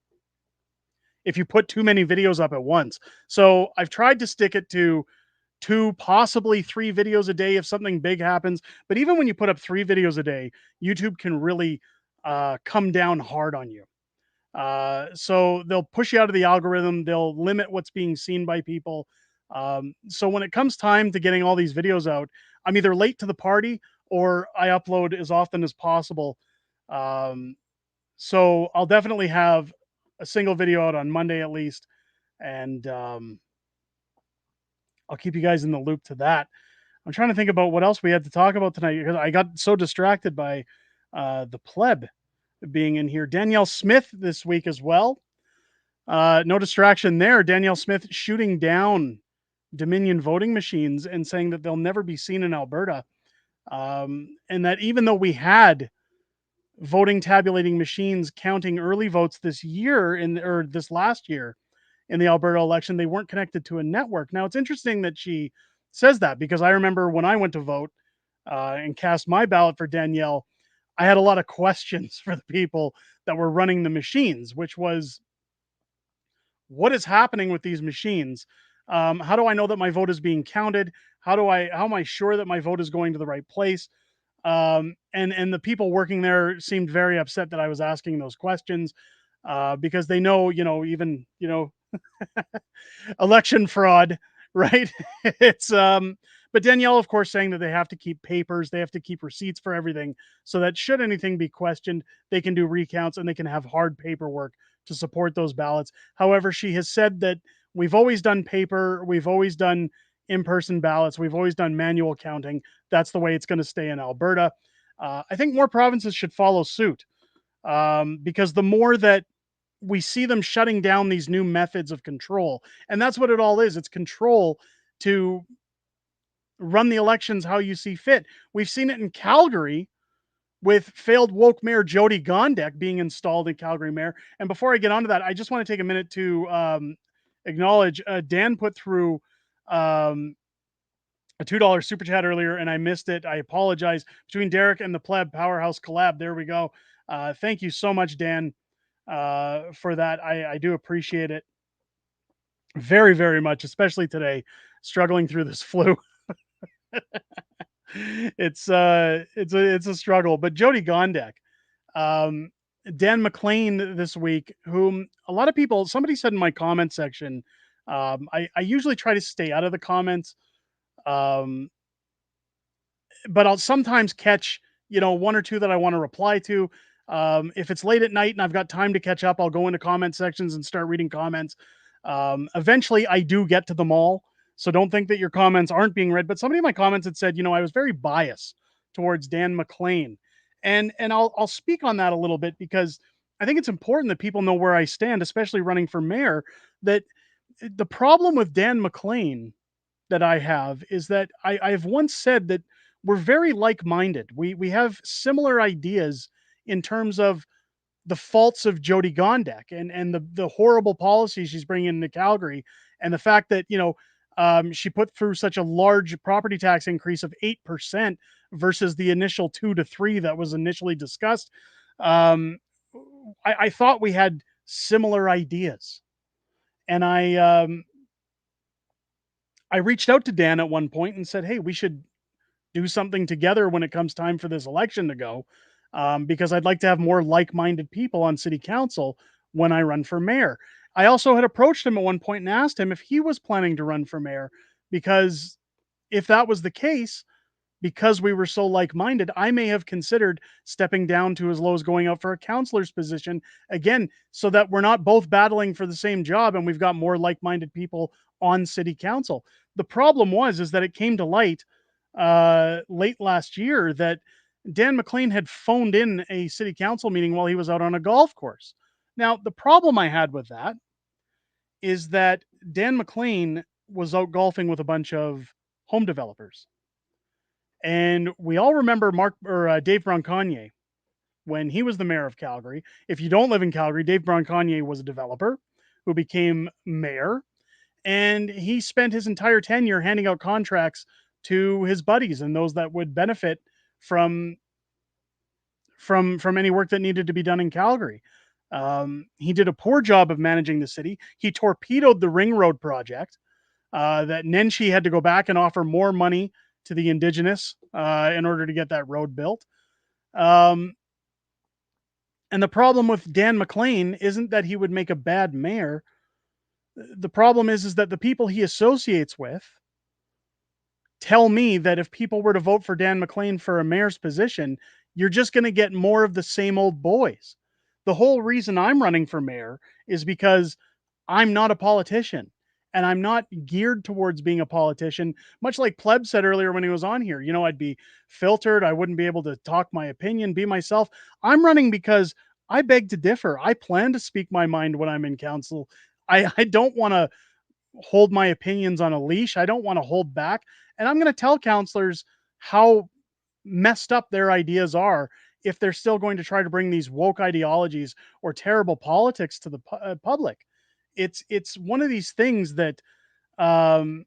if you put too many videos up at once. So I've tried to stick it to 2, possibly 3 videos a day if something big happens. But even when you put up 3 videos a day, YouTube can really come down hard on you. So they'll push you out of the algorithm. They'll limit what's being seen by people. So when it comes time to getting all these videos out, I'm either late to the party or I upload as often as possible. Um, so I'll definitely have a single video out on Monday at least, and I'll keep you guys in the loop to that. I'm trying to think about what else we had to talk about tonight, because I got so distracted by the pleb being in here. Danielle Smith this week as well. No distraction there. Danielle Smith shooting down Dominion voting machines and saying that they'll never be seen in Alberta. And that even though we had voting tabulating machines counting early votes this year or this last year in the Alberta election, they weren't connected to a network. Now, it's interesting that she says that, because I remember when I went to vote and cast my ballot for Danielle, I had a lot of questions for the people that were running the machines, which was, what is happening with these machines? How do I know that my vote is being counted? How am I sure that my vote is going to the right place? And the people working there seemed very upset that I was asking those questions, because they know, even, election fraud, right? It's But Danielle, of course, saying that they have to keep papers, they have to keep receipts for everything, so that should anything be questioned, they can do recounts and they can have hard paperwork to support those ballots. However, she has said that we've always done paper, we've always done in-person ballots, we've always done manual counting. That's the way it's going to stay in Alberta. I think more provinces should follow suit, because the more that we see them shutting down these new methods of control, and that's what it all is. It's control to run the elections how you see fit. We've seen it in Calgary with failed woke mayor Jody Gondek being installed in Calgary mayor. And before I get onto that, I just want to take a minute to acknowledge Dan put through a $2 super chat earlier and I missed it. I apologize. Between Derek and the Pleb Powerhouse collab, there we go. Thank you so much, Dan, for that. I do appreciate it very, very much, especially today, struggling through this flu. It's a struggle. But Jody Gondek, um, Dan McLean this week, whom a lot of people, somebody said in my comment section, I usually try to stay out of the comments, um, but I'll sometimes catch, one or two that I want to reply to. If it's late at night and I've got time to catch up, I'll go into comment sections and start reading comments. Eventually, I do get to them all. So don't think that your comments aren't being read. But somebody in my comments had said, I was very biased towards Dan McLean, and I'll speak on that a little bit because I think it's important that people know where I stand, especially running for mayor. That the problem with Dan McLean that I have is that I've once said that we're very like-minded. We have similar ideas in terms of the faults of Jody Gondek and the horrible policies she's bringing into Calgary, and the fact that she put through such a large property tax increase of 8% versus the initial 2 to 3 that was initially discussed. Um, I thought we had similar ideas, and I reached out to Dan at one point and said, "Hey, we should do something together when it comes time for this election to go, because I'd like to have more like-minded people on city council when I run for mayor." I also had approached him at one point and asked him if he was planning to run for mayor, because if that was the case, because we were so like-minded, I may have considered stepping down to as low as going out for a counselor's position again, so that we're not both battling for the same job and we've got more like-minded people on city council. The problem is that it came to light late last year that Dan McLean had phoned in a city council meeting while he was out on a golf course. Now, the problem I had with that is that Dan McLean was out golfing with a bunch of home developers. And we all remember Dave Bronconnier when he was the mayor of Calgary. If you don't live in Calgary, Dave Bronconnier was a developer who became mayor, and he spent his entire tenure handing out contracts to his buddies and those that would benefit from from any work that needed to be done in Calgary. He did a poor job of managing the city. He torpedoed the Ring Road project. That Nenshi had to go back and offer more money to the Indigenous in order to get that road built. Um, and the problem with Dan McLean isn't that he would make a bad mayor. The problem is that the people he associates with tell me that if people were to vote for Dan McLean for a mayor's position, you're just going to get more of the same old boys. The whole reason I'm running for mayor is because I'm not a politician and I'm not geared towards being a politician. Much like Pleb said earlier when he was on here, I'd be filtered. I wouldn't be able to talk my opinion, be myself. I'm running because I beg to differ. I plan to speak my mind when I'm in council. I don't want to hold my opinions on a leash. I don't want to hold back. And I'm going to tell counselors how messed up their ideas are if they're still going to try to bring these woke ideologies or terrible politics to the public. It's one of these things that um,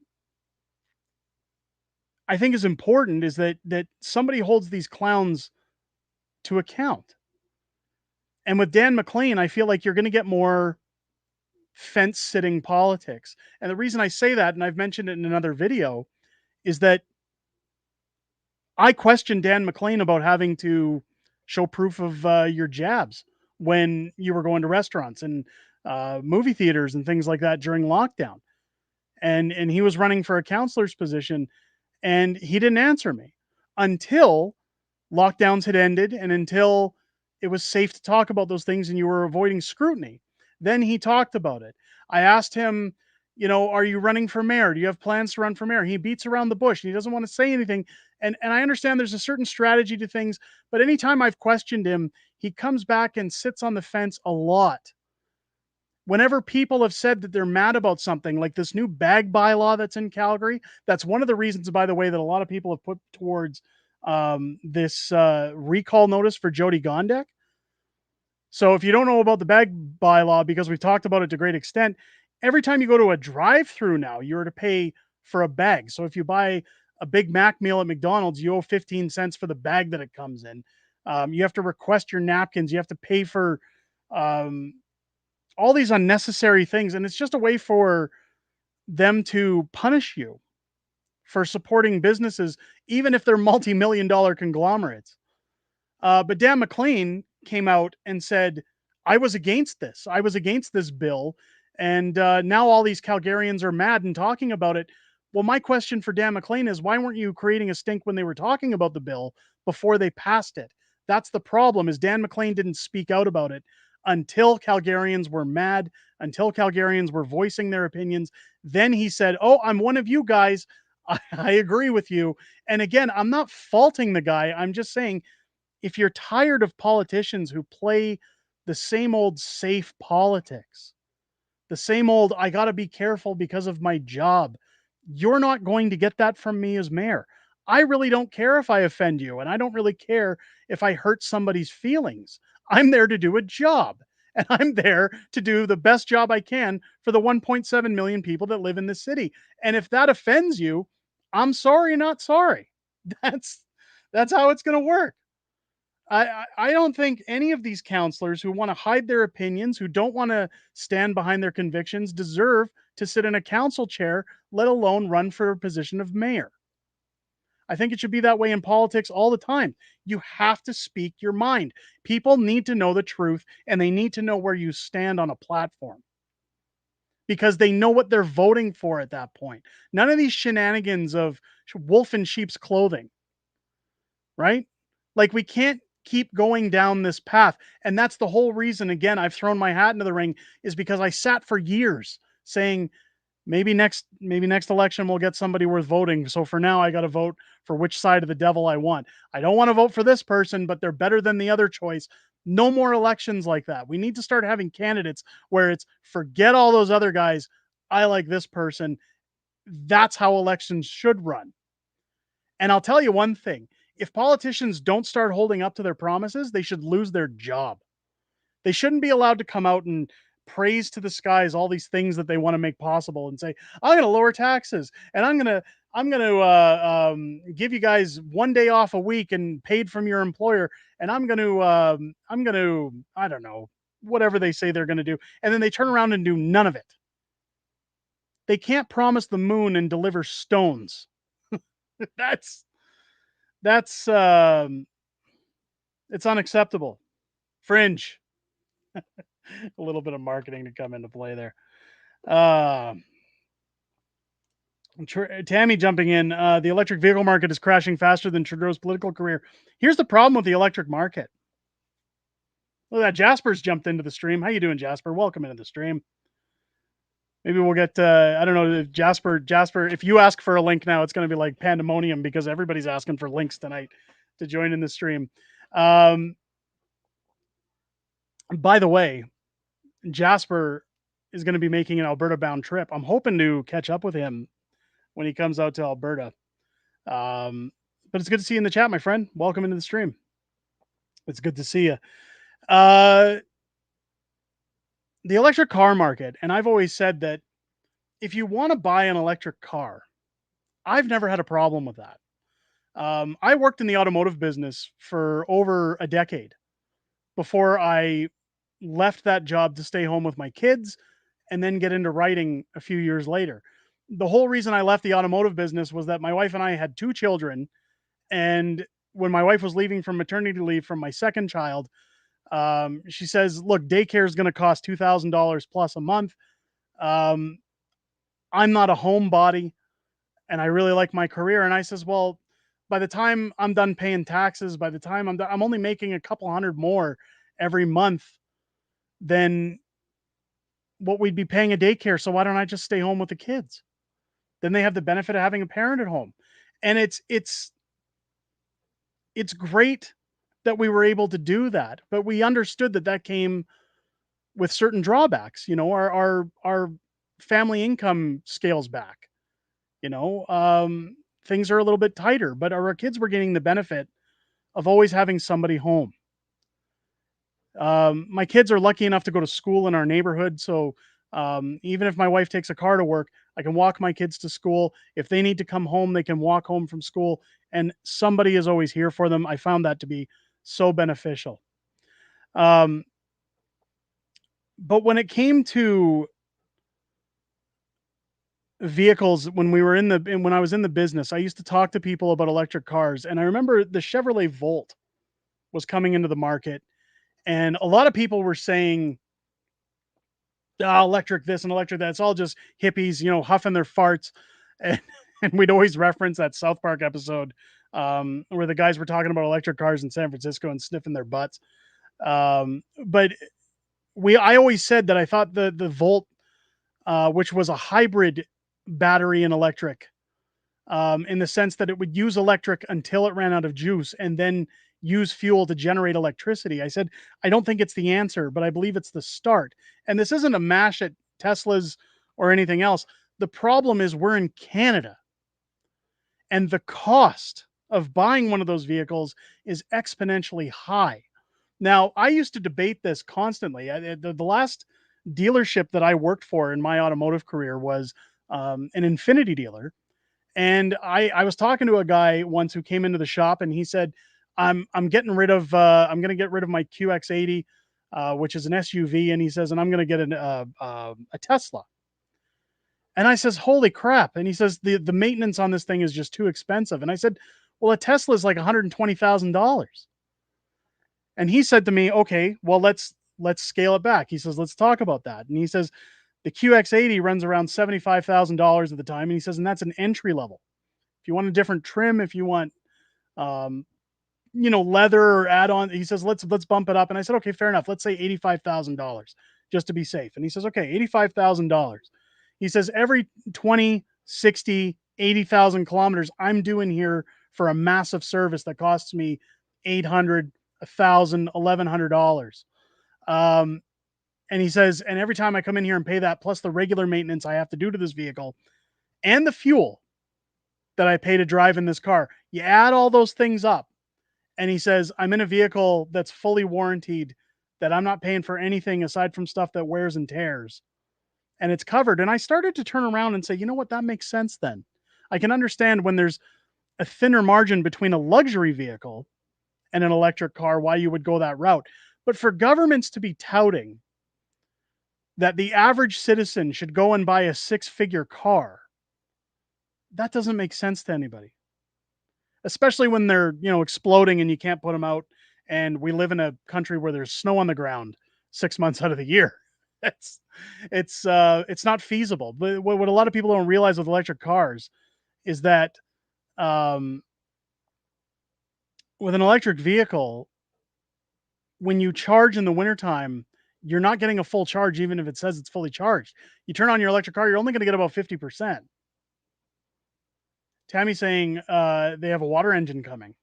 I think is important, is that somebody holds these clowns to account. And with Dan McLean, I feel like you're going to get more fence sitting politics. And the reason I say that, and I've mentioned it in another video, is that I questioned Dan McLean about having to show proof of your jabs when you were going to restaurants and movie theaters and things like that during lockdown. And he was running for a counselor's position, and he didn't answer me until lockdowns had ended and until it was safe to talk about those things and you were avoiding scrutiny. Then he talked about it. I asked him, are you running for mayor? Do you have plans to run for mayor? He beats around the bush and he doesn't want to say anything. And I understand there's a certain strategy to things, but anytime I've questioned him, he comes back and sits on the fence a lot. Whenever people have said that they're mad about something like this new bag bylaw that's in Calgary, that's one of the reasons, by the way, that a lot of people have put towards this recall notice for Jody Gondek. So if you don't know about the bag bylaw, because we've talked about it to great extent, every time you go to a drive-through now, you're to pay for a bag. So if you buy a Big Mac meal at McDonald's, you owe 15 cents for the bag that it comes in. You have to request your napkins. You have to pay for um, all these unnecessary things. And it's just a way for them to punish you for supporting businesses, even if they're multi-million dollar conglomerates. But Dan McLean came out and said, I was against this. I was against this bill. And now all these Calgarians are mad and talking about it. Well, my question for Dan McLean is, why weren't you creating a stink when they were talking about the bill before they passed it? That's the problem, is Dan McLean didn't speak out about it until Calgarians were mad, until Calgarians were voicing their opinions. Then he said, oh, I'm one of you guys. I agree with you. And again, I'm not faulting the guy. I'm just saying, if you're tired of politicians who play the same old safe politics, the same old, I got to be careful because of my job, you're not going to get that from me as mayor. I really don't care if I offend you, and I don't really care if I hurt somebody's feelings. I'm there to do a job, and I'm there to do the best job I can for the 1.7 million people that live in this city. And if that offends you, I'm sorry, not sorry. That's that's how it's going to work. I don't think any of these counselors who want to hide their opinions, who don't want to stand behind their convictions, deserve to sit in a council chair, let alone run for a position of mayor. I think it should be that way in politics all the time. You have to speak your mind. People need to know the truth, and they need to know where you stand on a platform, because they know what they're voting for at that point. None of these shenanigans of wolf in sheep's clothing, right? Like, we can't keep going down this path. And that's the whole reason, again, I've thrown my hat into the ring, is because I sat for years saying, maybe next election we'll get somebody worth voting. So for now, I got to vote for which side of the devil I want. I don't want to vote for this person, but they're better than the other choice. No more elections like that. We need to start having candidates where it's, forget all those other guys. I like this person. That's how elections should run. And I'll tell you one thing, if politicians don't start holding up to their promises, they should lose their job. They shouldn't be allowed to come out and praise to the skies all these things that they want to make possible and say, I'm going to lower taxes, and I'm going to give you guys 1 day off a week and paid from your employer, and I'm going to I don't know, whatever they say they're going to do, and then they turn around and do none of it. They can't promise the moon and deliver stones. that's that's it's unacceptable. Fringe. A little bit of marketing to come into play there. Uh, Tammy jumping in. The electric vehicle market is crashing faster than Trudeau's political career. Here's the problem with the electric market. Look at that. Jasper's jumped into the stream. How you doing, Jasper? Welcome into the stream. Maybe we'll get, I don't know, Jasper, if you ask for a link now, it's going to be like pandemonium, because everybody's asking for links tonight to join in the stream. By the way, Jasper is going to be making an Alberta-bound trip. I'm hoping to catch up with him when he comes out to Alberta. But it's good to see you in the chat, my friend. Welcome into the stream. It's good to see you. The electric car market, and I've always said that if you want to buy an electric car, I've never had a problem with that. I worked in the automotive business for over a decade before I left that job to stay home with my kids and then get into writing a few years later. The whole reason I left the automotive business was that my wife and I had 2 children. And when my wife was leaving from maternity leave from my second child, she says, look, daycare is going to cost $2,000 plus a month. I'm not a homebody, and I really like my career. And I says, well, by the time I'm done paying taxes, by the time I'm done, I'm only making a couple hundred more every month than what we'd be paying a daycare. So why don't I just stay home with the kids? Then they have the benefit of having a parent at home. And it's great that we were able to do that, but we understood that that came with certain drawbacks. You know, our family income scales back. You know, things are a little bit tighter, but our kids were getting the benefit of always having somebody home. My kids are lucky enough to go to school in our neighborhood. So even if my wife takes a car to work, I can walk my kids to school. If they need to come home, they can walk home from school, and somebody is always here for them. I found that to be so beneficial. Um, but when it came to vehicles, when I was in the business, I used to talk to people about electric cars, and I remember the Chevrolet Volt was coming into the market, and a lot of people were saying, electric this and electric that. It's all just hippies, huffing their farts. And, and we'd always reference that South Park episode where the guys were talking about electric cars in San Francisco and sniffing their butts. But I always said that I thought the Volt, which was a hybrid battery and electric, in the sense that it would use electric until it ran out of juice and then use fuel to generate electricity. I said, I don't think it's the answer, but I believe it's the start. And this isn't a mash at Teslas or anything else. The problem is we're in Canada, and the cost of buying one of those vehicles is exponentially high. Now, I used to debate this constantly. The last dealership that I worked for in my automotive career was an Infinity dealer. And I was talking to a guy once who came into the shop, and he said, I'm getting rid of I'm going to get rid of my QX80, which is an SUV, and he says, and I'm going to get a Tesla." And I says, "Holy crap!" And he says, the maintenance on this thing is just too expensive. And I said, "Well, a Tesla is like $120,000." And he said to me, "Okay, well, let's scale it back." He says, "Let's talk about that." And he says, the QX80 runs around $75,000 at the time. And he says, and that's an entry level. If you want a different trim, if you want, um, leather or add on, he says, let's bump it up. And I said, okay, fair enough. Let's say $85,000 just to be safe. And he says, okay, $85,000. He says, every 20, 60, 80,000 kilometers I'm doing here for a massive service that costs me 800, 1,000, $1,100. And he says, and every time I come in here and pay that, plus the regular maintenance I have to do to this vehicle and the fuel that I pay to drive in this car, you add all those things up. And he says, I'm in a vehicle that's fully warranted, that I'm not paying for anything aside from stuff that wears and tears. And it's covered. And I started to turn around and say, you know what? That makes sense then. I can understand when there's a thinner margin between a luxury vehicle and an electric car, why you would go that route. But for governments to be touting that the average citizen should go and buy a 6-figure car, that doesn't make sense to anybody. Especially when they're, exploding and you can't put them out. And we live in a country where there's snow on the ground 6 months out of the year. It's not feasible. But what a lot of people don't realize with electric cars is that with an electric vehicle, when you charge in the wintertime, you're not getting a full charge, even if it says it's fully charged. You turn on your electric car, you're only going to get about 50%. Tammy's saying they have a water engine coming.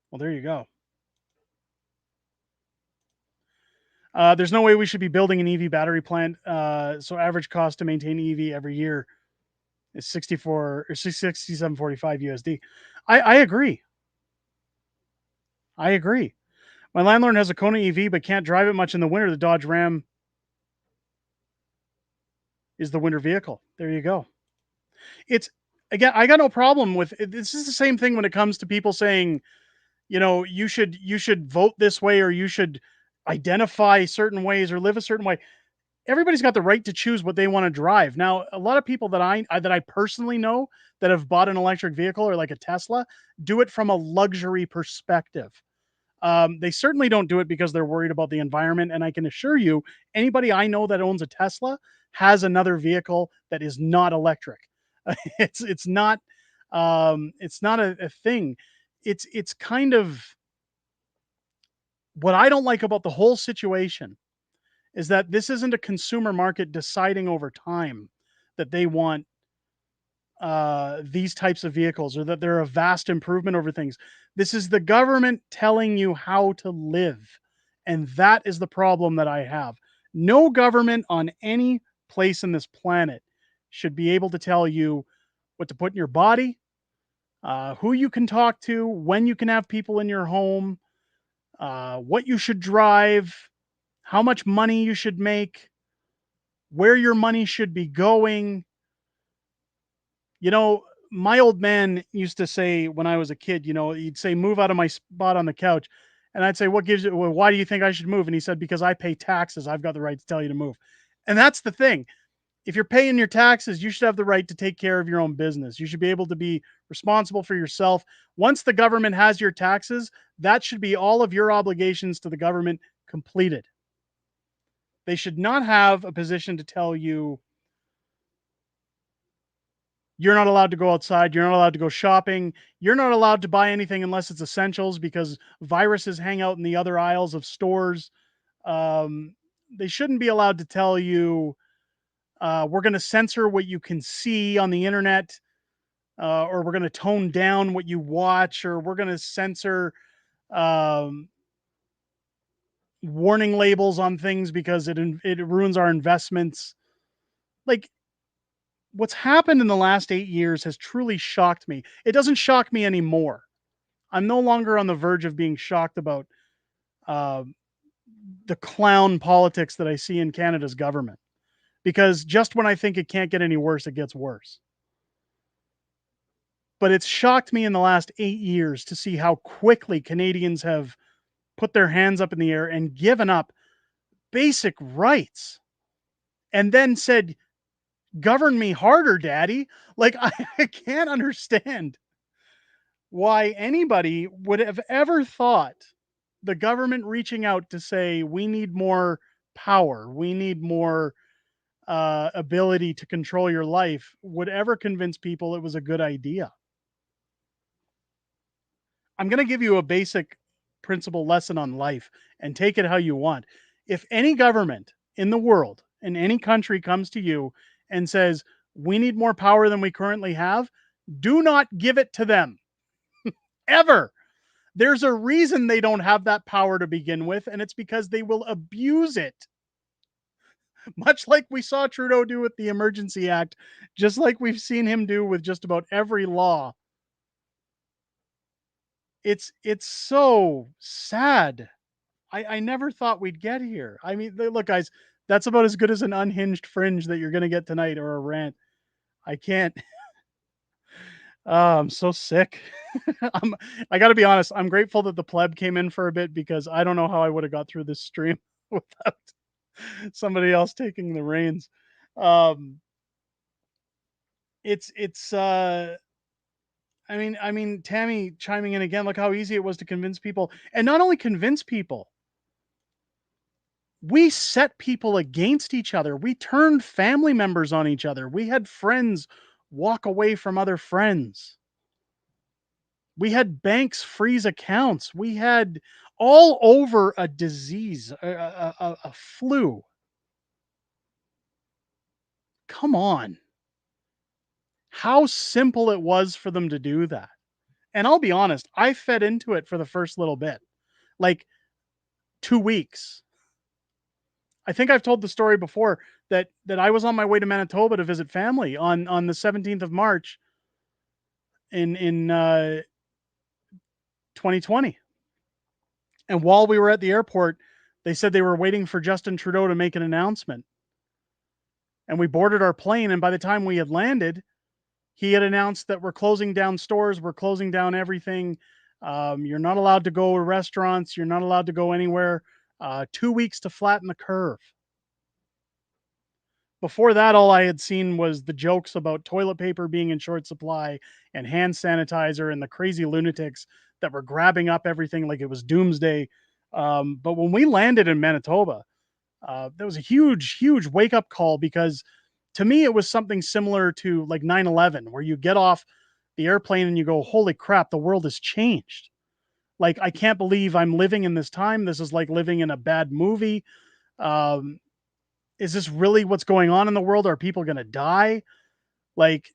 Well, there you go. There's no way we should be building an EV battery plant. So average cost to maintain EV every year is 64 or 67.45 USD. I agree. I agree. My landlord has a Kona EV, but can't drive it much in the winter. The Dodge Ram is the winter vehicle. There you go. It's, again, I got no problem with it. This is the same thing when it comes to people saying, you should vote this way, or you should identify certain ways or live a certain way. Everybody's got the right to choose what they want to drive. Now, a lot of people that I personally know that have bought an electric vehicle or like a Tesla do it from a luxury perspective. They certainly don't do it because they're worried about the environment. And I can assure you, anybody I know that owns a Tesla has another vehicle that is not electric. It's not a thing. It's kind of what I don't like about the whole situation is that this isn't a consumer market deciding over time that they want these types of vehicles, or that they're a vast improvement over things. This is the government telling you how to live. And that is the problem that I have. No government on any place in this planet should be able to tell you what to put in your body, who you can talk to, when you can have people in your home, what you should drive, how much money you should make, where your money should be going. You know, my old man used to say when I was a kid, he'd say, move out of my spot on the couch. And I'd say, what gives you, well, why do you think I should move? And he said, because I pay taxes. I've got the right to tell you to move. And that's the thing. If you're paying your taxes, you should have the right to take care of your own business. You should be able to be responsible for yourself. Once the government has your taxes, that should be all of your obligations to the government completed. They should not have a position to tell you you're not allowed to go outside, you're not allowed to go shopping, you're not allowed to buy anything unless it's essentials because viruses hang out in the other aisles of stores. Um, they shouldn't be allowed to tell you we're going to censor what you can see on the internet, or we're going to tone down what you watch, or we're going to censor um, warning labels on things because it ruins our investments. Like, what's happened in the last 8 years has truly shocked me. It doesn't shock me anymore. I'm no longer on the verge of being shocked about uh, the clown politics that I see in Canada's government. Because just when I think it can't get any worse, it gets worse. But it's shocked me in the last 8 years to see how quickly Canadians have put their hands up in the air and given up basic rights and then said, govern me harder, daddy. Like, I can't understand why anybody would have ever thought the government reaching out to say, we need more power, we need more ability to control your life would ever convince people it was a good idea. I'm going to give you a basic principle lesson on life and take it how you want. If any government in the world, in any country comes to you and says, we need more power than we currently have, do not give it to them ever. There's a reason they don't have that power to begin with, and it's because they will abuse it. Much like we saw Trudeau do with the Emergency Act, just like we've seen him do with just about every law. It's so sad. I never thought we'd get here. I mean, look, guys, that's about as good as an unhinged fringe that you're gonna get tonight or a rant. I can't. Oh, I'm so sick. I got to be honest. I'm grateful that the pleb came in for a bit because I don't know how I would have got through this stream without somebody else taking the reins. Um, it's I mean, Tammy chiming in again. Look how easy it was to convince people, and not only convince people, we set people against each other. We turned family members on each other. We had friends walk away from other friends. We had banks freeze accounts. We had all over a disease, a flu. Come on. How simple it was for them to do that. And I'll be honest, I fed into it for the first little bit, like 2 weeks. I think I've told the story before that I was on my way to Manitoba to visit family on the 17th of March in 2020. And while we were at the airport, they said they were waiting for Justin Trudeau to make an announcement. And we boarded our plane, and by the time we had landed, he had announced that we're closing down stores, we're closing down everything. You're not allowed to go to restaurants, you're not allowed to go anywhere. 2 weeks to flatten the curve. Before that, all I had seen was the jokes about toilet paper being in short supply and hand sanitizer and the crazy lunatics that were grabbing up everything like it was doomsday. But when we landed in Manitoba, there was a huge, huge wake up call because to me, it was something similar to like 9/11, where you get off the airplane and you go, holy crap, the world has changed. Like, I can't believe I'm living in this time. This is like living in a bad movie. Um, is this really what's going on in the world? Are people going to die? Like,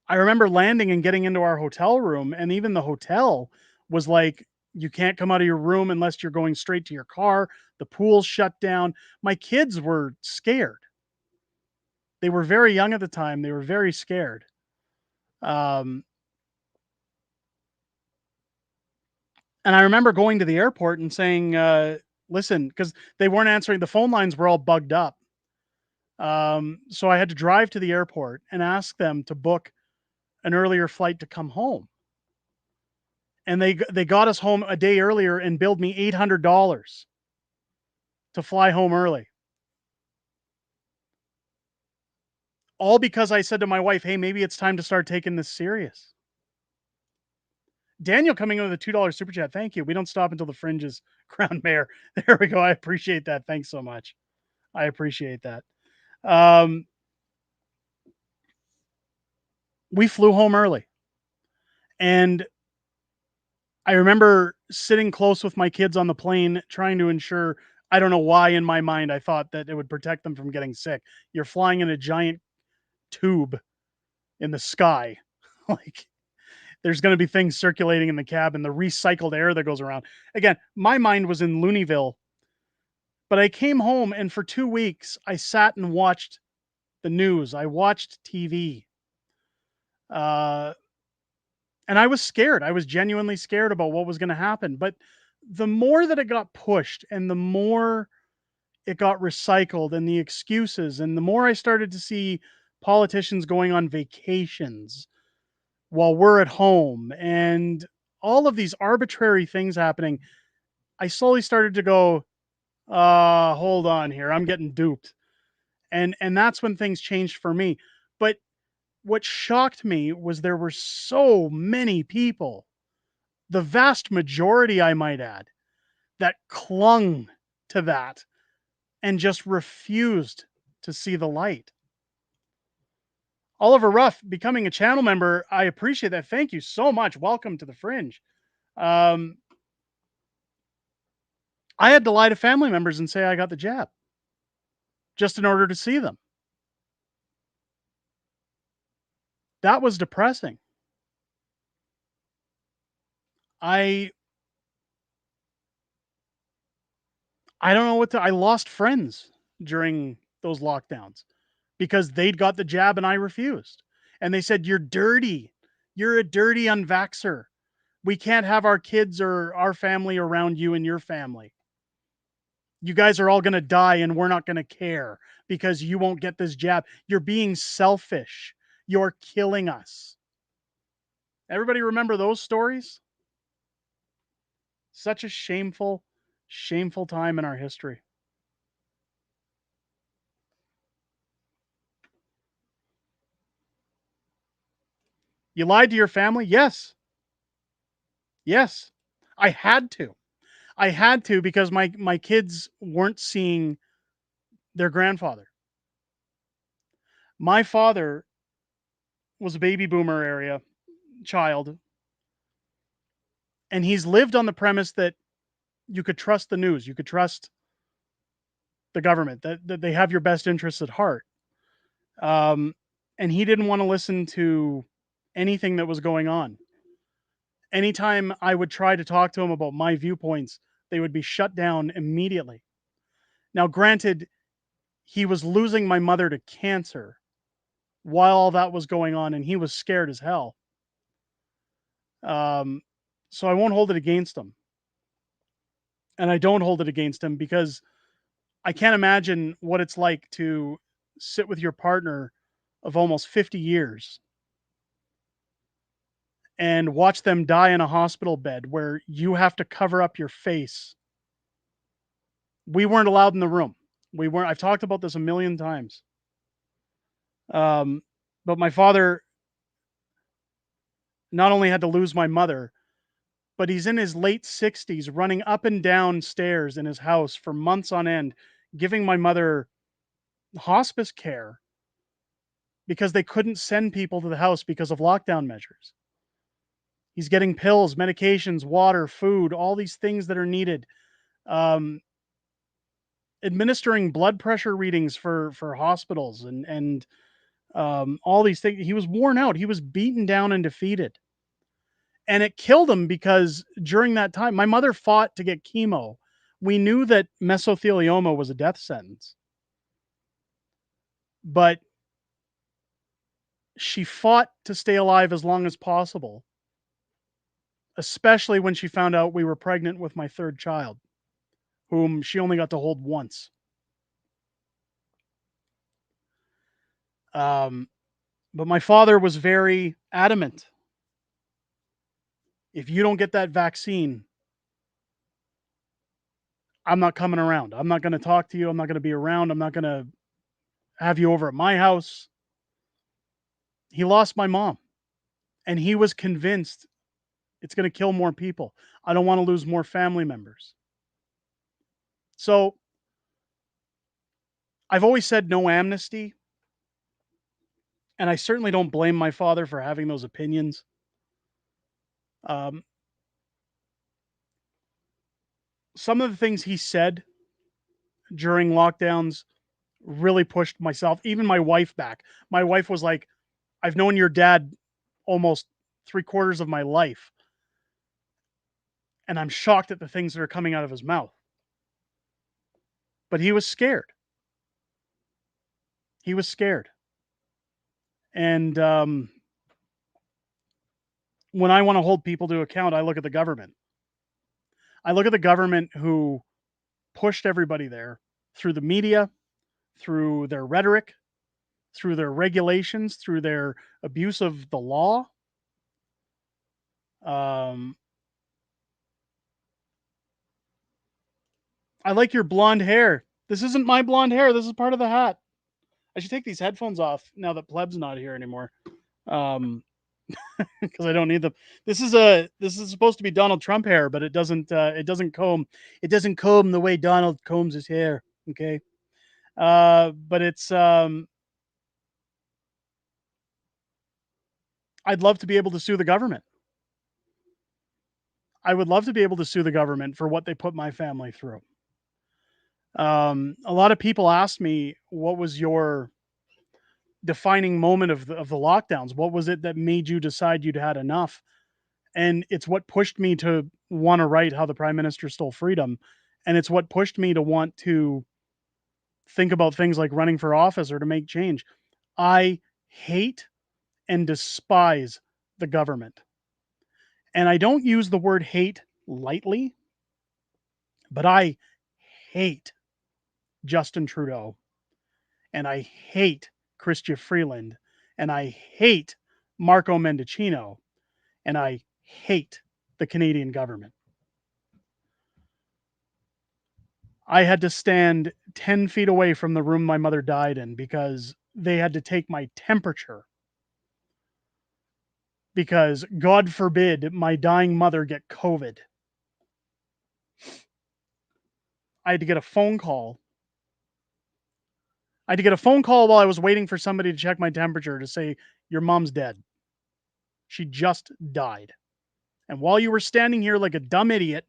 I remember landing and getting into our hotel room, and even the hotel was like, you can't come out of your room unless you're going straight to your car. The pool's shut down. My kids were scared. They were very young at the time. They were very scared. Um, and I remember going to the airport and saying, listen, because they weren't answering, the phone lines were all bugged up. So I had to drive to the airport and ask them to book an earlier flight to come home. And they got us home a day earlier and billed me $800 to fly home early. All because I said to my wife, hey, maybe it's time to start taking this serious. Daniel coming in with a $2 super chat. Thank you. We don't stop until the Fringe is crowned mayor. There we go. I appreciate that. Thanks so much. I appreciate that. We flew home early. And I remember sitting close with my kids on the plane, trying to ensure, I don't know why in my mind I thought that it would protect them from getting sick. You're flying in a giant tube in the sky. Like, there's going to be things circulating in the cabin, the recycled air that goes around. Again, my mind was in Looneyville, but I came home and for 2 weeks, I sat and watched the news. I watched TV. And I was scared. I was genuinely scared about what was going to happen. But the more that it got pushed and the more it got recycled and the excuses, and the more I started to see politicians going on vacations while we're at home and all of these arbitrary things happening, I slowly started to go, hold on here. I'm getting duped. And that's when things changed for me. But what shocked me was there were so many people, the vast majority, I might add, that clung to that and just refused to see the light. Oliver Ruff becoming a channel member, I appreciate that. Thank you so much. Welcome to the Fringe. I had to lie to family members and say I got the jab just in order to see them. That was depressing. I don't know what to, I lost friends during those lockdowns because they'd got the jab and I refused. And they said, you're dirty. You're a dirty unvaxxer. We can't have our kids or our family around you and your family. You guys are all going to die and we're not going to care because you won't get this jab. You're being selfish. You're killing us. Everybody remember those stories? Such a shameful, shameful time in our history. You lied to your family? Yes. Yes. I had to. I had to because my kids weren't seeing their grandfather. My father was a baby boomer area child, and he's lived on the premise that you could trust the news, you could trust the government, that they have your best interests at heart. Um, and he didn't want to listen to anything that was going on. Anytime I would try to talk to him about my viewpoints, they would be shut down immediately. Now, granted, he was losing my mother to cancer while all that was going on, and he was scared as hell. So I won't hold it against him. And I don't hold it against him because I can't imagine what it's like to sit with your partner of almost 50 years and watch them die in a hospital bed where you have to cover up your face. We weren't allowed in the room. We weren't. I've talked about this a million times. But my father not only had to lose my mother, but he's in his late 60s running up and down stairs in his house for months on end, giving my mother hospice care because they couldn't send people to the house because of lockdown measures. He's getting pills, medications, water, food, all these things that are needed. Um, Administering blood pressure readings for hospitals and all these things. He was worn out. He was beaten down and defeated. And it killed him because during that time, my mother fought to get chemo. We knew that mesothelioma was a death sentence. But she fought to stay alive as long as possible, especially when she found out we were pregnant with my third child, whom she only got to hold once. But my father was very adamant. If you don't get that vaccine, I'm not coming around. I'm not going to talk to you. I'm not going to be around. I'm not going to have you over at my house. He lost my mom, and he was convinced it's going to kill more people. I don't want to lose more family members. So I've always said no amnesty, and I certainly don't blame my father for having those opinions. Some of the things he said during lockdowns really pushed myself, even my wife, back. My wife was like, I've known your dad almost 3/4 of my life, and I'm shocked at the things that are coming out of his mouth. But he was scared. He was scared. And when I want to hold people to account, I look at the government. I look at the government who pushed everybody there through the media, through their rhetoric, through their regulations, through their abuse of the law. I like your blonde hair. This isn't my blonde hair. This is part of the hat. I should take these headphones off now that Pleb's not here anymore. Because I don't need them. This is supposed to be Donald Trump hair, but it doesn't comb the way Donald combs his hair. Okay. But it's I'd love to be able to sue the government. I would love to be able to sue the government for what they put my family through. A lot of people asked me, what was your defining moment of the lockdowns? What was it that made you decide you'd had enough? And it's what pushed me to want to write How the Prime Minister Stole Freedom. And it's what pushed me to want to think about things like running for office or to make change. I hate and despise the government. And I don't use the word hate lightly, but I hate Justin Trudeau, and I hate Chrystia Freeland, and I hate Marco Mendicino, and I hate the Canadian government. I had to stand 10 feet away from the room my mother died in because they had to take my temperature. Because God forbid my dying mother get COVID. I had to get a phone call. I had to get a phone call while I was waiting for somebody to check my temperature to say, your mom's dead. She just died. And while you were standing here like a dumb idiot,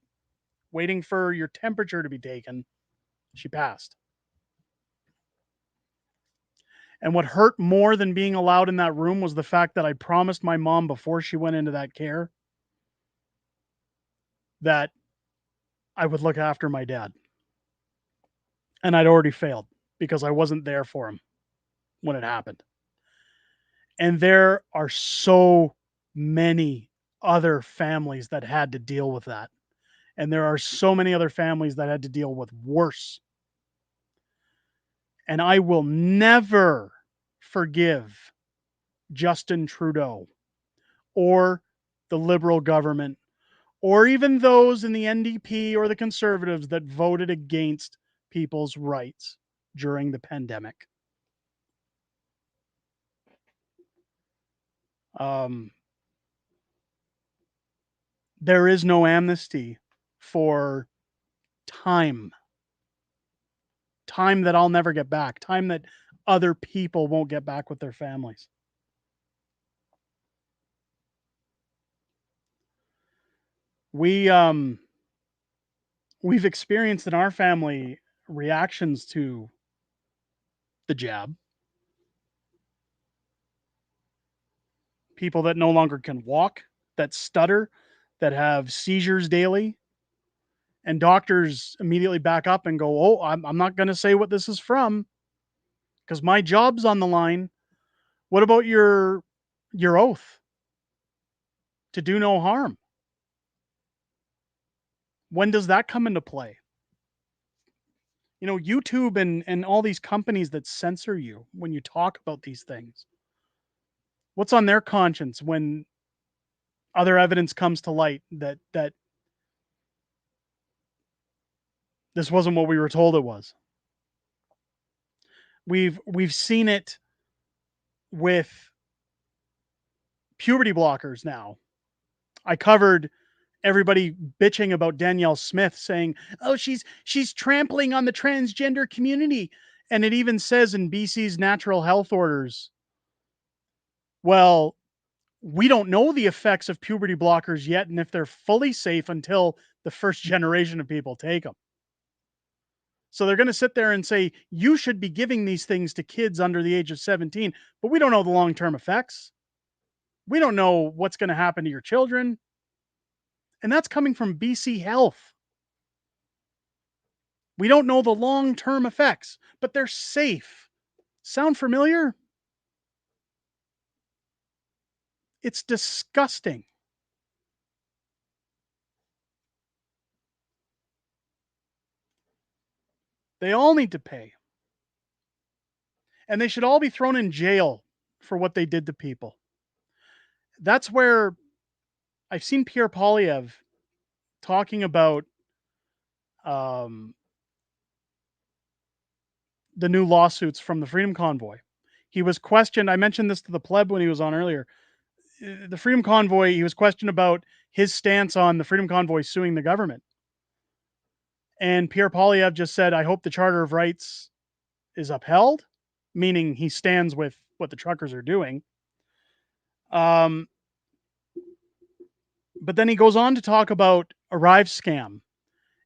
waiting for your temperature to be taken, she passed. And what hurt more than being allowed in that room was the fact that I promised my mom before she went into that care that I would look after my dad. And I'd already failed because I wasn't there for him when it happened. And there are so many other families that had to deal with that. And there are so many other families that had to deal with worse. And I will never forgive Justin Trudeau or the Liberal government or even those in the NDP or the Conservatives that voted against people's rights during the pandemic. There is no amnesty for time that I'll never get back, time that other people won't get back with their families. We've experienced in our family reactions to the jab. People that no longer can walk, that stutter, that have seizures daily. And doctors immediately back up and go, oh, I'm not going to say what this is from because my job's on the line. What about your oath to do no harm? When does that come into play? You know, YouTube and all these companies that censor you when you talk about these things. What's on their conscience when other evidence comes to light that this wasn't what we were told it was? We've seen it with puberty blockers now. I covered everybody bitching about Danielle Smith saying, "Oh, she's trampling on the transgender community." And it even says in BC's natural health orders, well, we don't know the effects of puberty blockers yet and if they're fully safe until the first generation of people take them. So they're going to sit there and say, you should be giving these things to kids under the age of 17, but we don't know the long-term effects. We don't know what's going to happen to your children. And that's coming from BC Health. We don't know the long-term effects, but they're safe. Sound familiar? It's disgusting. They all need to pay. And they should all be thrown in jail for what they did to people. That's where I've seen Pierre Poilievre talking about um, the new lawsuits from the Freedom Convoy. He was questioned. I mentioned this to the pleb when he was on earlier. The Freedom Convoy, he was questioned about his stance on the Freedom Convoy suing the government. And Pierre Poilievre just said, I hope the Charter of Rights is upheld, meaning he stands with what the truckers are doing. But then he goes on to talk about Arrive scam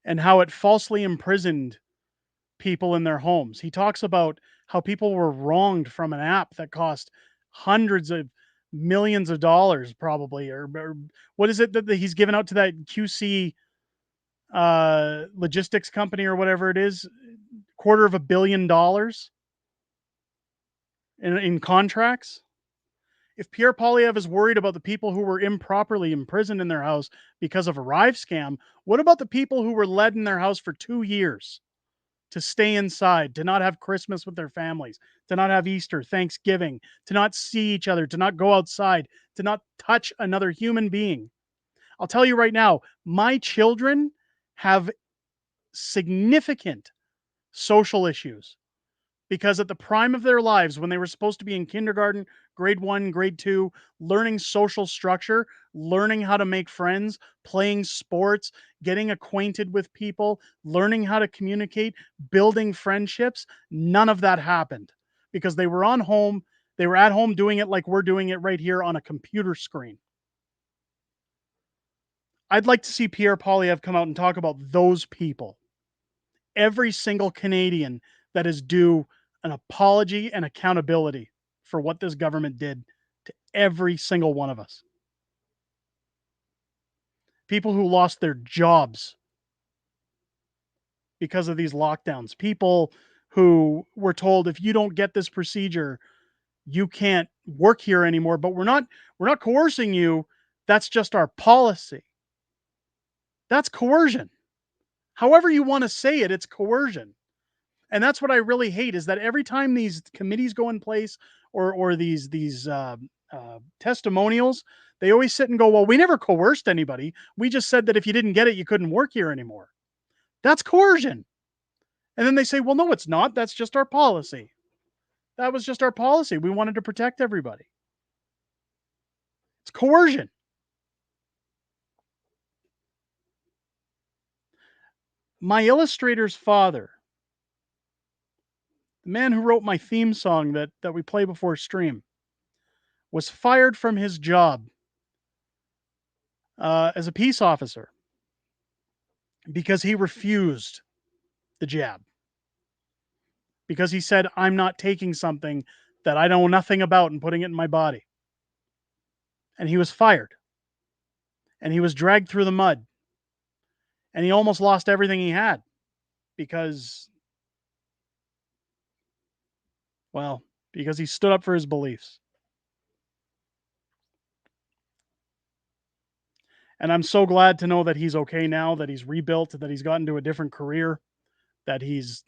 and how it falsely imprisoned people in their homes. He talks about how people were wronged from an app that cost hundreds of millions of dollars, probably, or what is it that he's given out to that QC logistics company or whatever it is, $250 million in contracts. If Pierre Poilievre is worried about the people who were improperly imprisoned in their house because of Arrive scam, what about the people who were led in their house for 2 years to stay inside, to not have Christmas with their families, to not have Easter, Thanksgiving, to not see each other, to not go outside, to not touch another human being? I'll tell you right now, my children have significant social issues because at the prime of their lives, when they were supposed to be in kindergarten, grade 1, grade 2, learning social structure, learning how to make friends, playing sports, getting acquainted with people, learning how to communicate, building friendships, none of that happened because they were at home doing it like we're doing it right here on a computer screen. I'd like to see Pierre Poilievre come out and talk about those people. Every single Canadian that is due an apology and accountability for what this government did to every single one of us. People who lost their jobs because of these lockdowns. People who were told, if you don't get this procedure, you can't work here anymore. But we're not coercing you. That's just our policy. That's coercion. However you want to say it, it's coercion. And that's what I really hate is that every time these committees go in place or these testimonials, they always sit and go, well, we never coerced anybody. We just said that if you didn't get it, you couldn't work here anymore. That's coercion. And then they say, well, no, it's not. That's just our policy. That was just our policy. We wanted to protect everybody. It's coercion. My illustrator's father, the man who wrote my theme song that we play before stream, was fired from his job as a peace officer because he refused the jab. Because he said, I'm not taking something that I know nothing about and putting it in my body. And he was fired. And he was dragged through the mud. And he almost lost everything he had because he stood up for his beliefs. And I'm so glad to know that he's okay now, that he's rebuilt, that he's gotten to a different career, that he's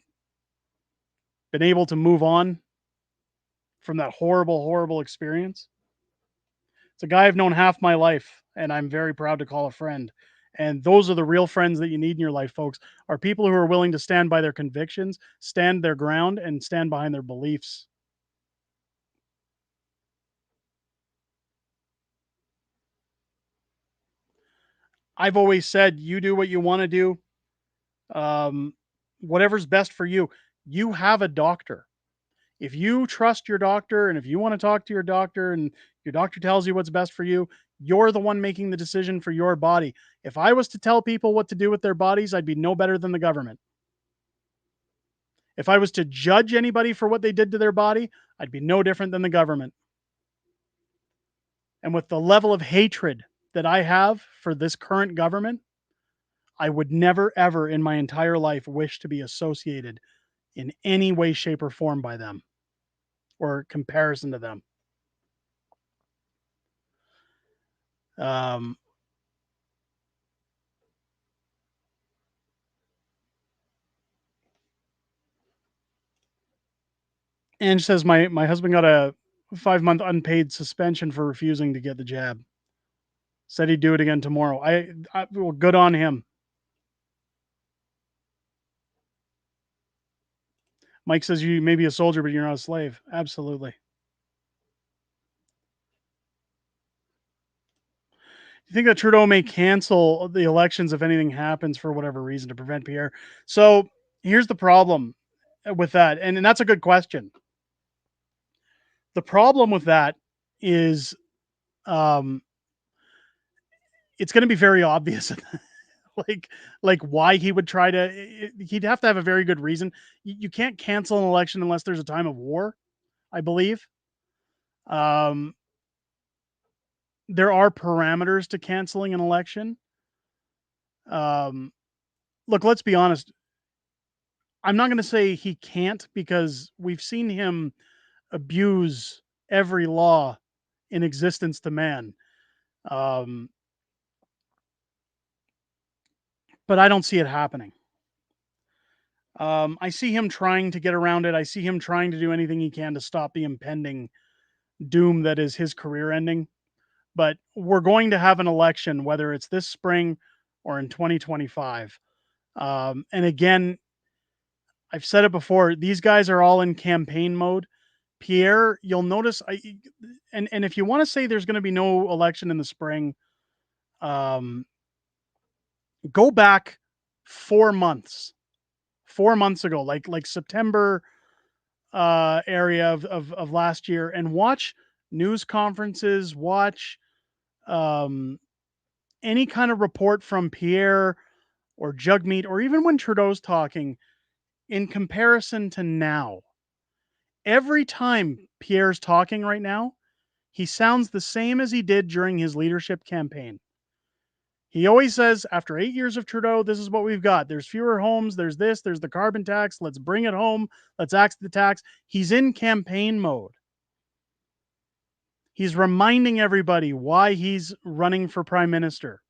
been able to move on from that horrible, horrible experience. It's a guy I've known half my life, and I'm very proud to call a friend. And those are the real friends that you need in your life, folks, are people who are willing to stand by their convictions, stand their ground, and stand behind their beliefs. I've always said, you do what you want to do. Um, whatever's best for you. You have a doctor. If you trust your doctor and if you want to talk to your doctor and your doctor tells you what's best for you, you're the one making the decision for your body. If I was to tell people what to do with their bodies, I'd be no better than the government. If I was to judge anybody for what they did to their body, I'd be no different than the government. And with the level of hatred that I have for this current government, I would never, ever in my entire life wish to be associated in any way, shape, or form by them or comparison to them. Um, Ange says my husband got a 5-month unpaid suspension for refusing to get the jab. Said he'd do it again tomorrow. Well, good on him. Mike says you may be a soldier, but you're not a slave. Absolutely. You think that Trudeau may cancel the elections if anything happens for whatever reason to prevent Pierre? So here's the problem with that, and that's a good question. The problem with that is um, it's going to be very obvious like why he would try to he'd have to have a very good reason. You can't cancel an election unless there's a time of war, I believe. Um, there are parameters to canceling an election. Um, look, let's be honest. I'm not going to say he can't because we've seen him abuse every law in existence to man. Um, but I don't see it happening. I see him trying to get around it. I see him trying to do anything he can to stop the impending doom that is his career ending. But we're going to have an election, whether it's this spring or in 2025. And again, I've said it before, these guys are all in campaign mode. Pierre, you'll notice, and if you want to say there's going to be no election in the spring, um, go back 4 months, 4 months ago, like September area of last year, and watch news conferences, watch um, any kind of report from Pierre or Jugmeat, or even when Trudeau's talking, in comparison to now. Every time Pierre's talking right now, he sounds the same as he did during his leadership campaign. He always says, after 8 years of Trudeau, this is what we've got. There's fewer homes. There's this. There's the carbon tax. Let's bring it home. Let's axe the tax. He's in campaign mode. He's reminding everybody why he's running for prime minister.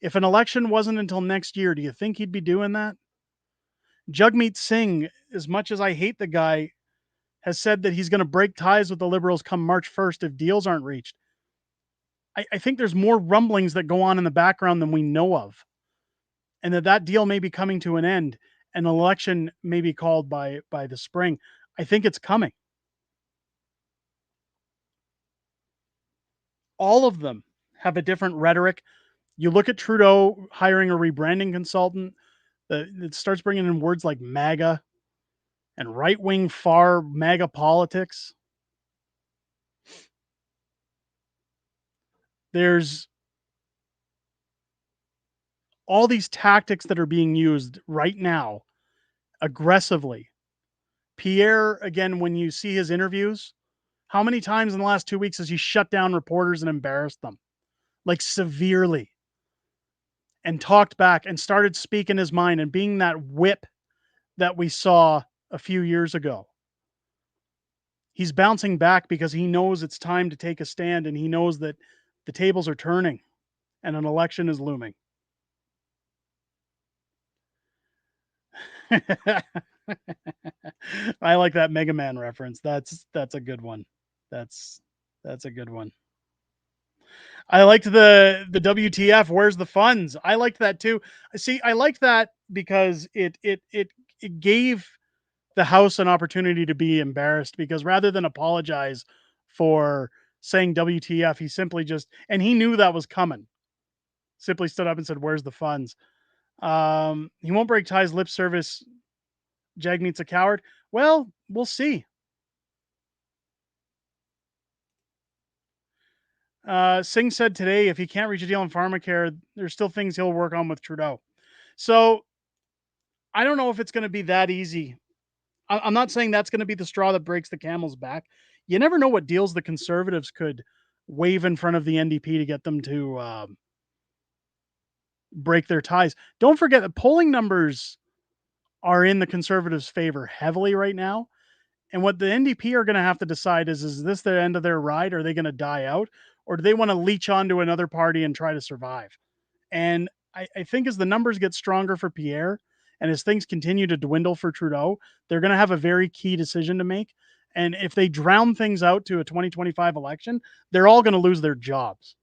If an election wasn't until next year, do you think he'd be doing that? Jagmeet Singh, as much as I hate the guy, has said that he's going to break ties with the Liberals come March 1st if deals aren't reached. I think there's more rumblings that go on in the background than we know of, and that deal may be coming to an end. An election may be called by the spring. I think it's coming. All of them have a different rhetoric. You look at Trudeau hiring a rebranding consultant that starts bringing in words like MAGA and right-wing far MAGA politics. There's all these tactics that are being used right now aggressively. Pierre, again, when you see his interviews, how many times in the last 2 weeks has he shut down reporters and embarrassed them? Like severely. And talked back and started speaking his mind and being that whip that we saw a few years ago. He's bouncing back because he knows it's time to take a stand and he knows that the tables are turning. and an election is looming. I like that Mega Man reference. That's a good one. That's that's a good one. I liked the WTF. Where's the funds? I liked that too. See, I liked that because it gave the House an opportunity to be embarrassed, because rather than apologize for saying WTF, he simply just, and he knew that was coming, simply stood up and said, "Where's the funds?" He won't break ties. Lip service. Jag needs a coward. Well, we'll see. Singh said today if he can't reach a deal on pharmacare, there's still things he'll work on with Trudeau. So I don't know if it's going to be that easy. I'm not saying that's going to be the straw that breaks the camel's back. You never know what deals the Conservatives could wave in front of the NDP to get them to break their ties. Don't forget that polling numbers are in the Conservatives' favor heavily right now. And what the NDP are going to have to decide is this the end of their ride? Are they going to die out? Or do they want to leech onto another party and try to survive? And I think as the numbers get stronger for Pierre and as things continue to dwindle for Trudeau, they're going to have a very key decision to make. And if they drown things out to a 2025 election, they're all going to lose their jobs.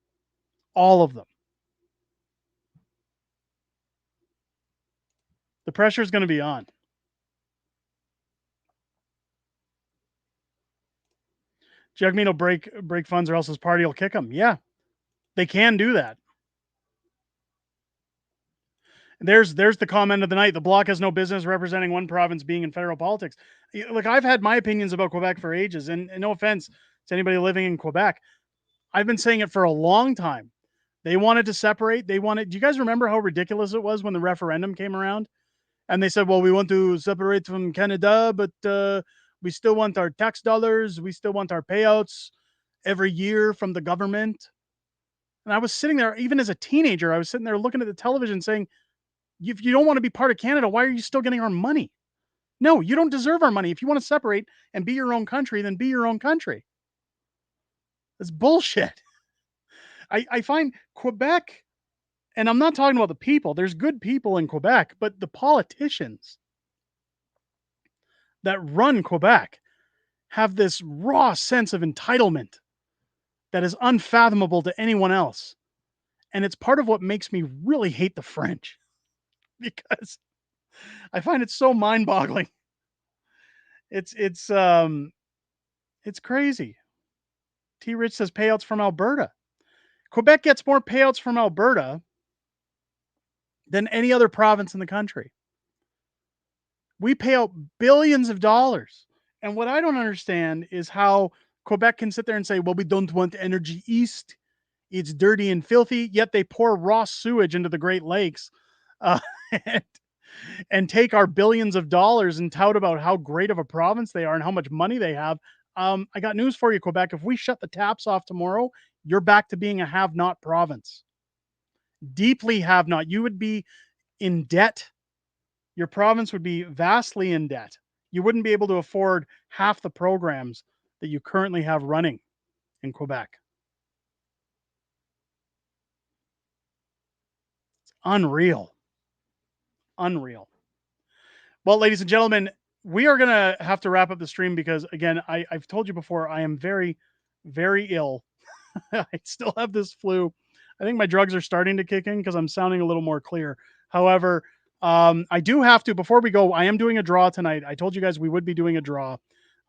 All of them. The pressure is going to be on. Jagmeet will break funds or else his party will kick him. Yeah, they can do that. There's the comment of the night. The Bloc has no business representing one province being in federal politics. Look, I've had my opinions about Quebec for ages, and no offense to anybody living in Quebec, I've been saying it for a long time. They wanted to separate. They wanted. Do you guys remember how ridiculous it was when the referendum came around? And they said, "Well, we want to separate from Canada, but we still want our tax dollars. We still want our payouts every year from the government." And I was sitting there, even as a teenager, I was sitting there looking at the television, saying, if you don't want to be part of Canada, why are you still getting our money? No, you don't deserve our money. If you want to separate and be your own country, then be your own country. That's bullshit. I find Quebec, and I'm not talking about the people, there's good people in Quebec, but the politicians that run Quebec have this raw sense of entitlement that is unfathomable to anyone else. And it's part of what makes me really hate the French, because I find it so mind-boggling. It's crazy. T Rich says payouts from Alberta. Quebec gets more payouts from Alberta than any other province in the country. We pay out billions of dollars. And what I don't understand is how Quebec can sit there and say, well, we don't want energy east. It's dirty and filthy. Yet they pour raw sewage into the Great Lakes uh, and, and take our billions of dollars and tout about how great of a province they are and how much money they have. I got news for you, Quebec. If we shut the taps off tomorrow, you're back to being a have-not province. Deeply have-not. You would be in debt. Your province would be vastly in debt. You wouldn't be able to afford half the programs that you currently have running in Quebec. It's unreal. Unreal. Well, ladies and gentlemen, we are going to have to wrap up the stream because, again, I've told you before, I am very, very ill. I still have this flu. I think my drugs are starting to kick in because I'm sounding a little more clear. However, I do have to, before we go, I am doing a draw tonight. I told you guys we would be doing a draw.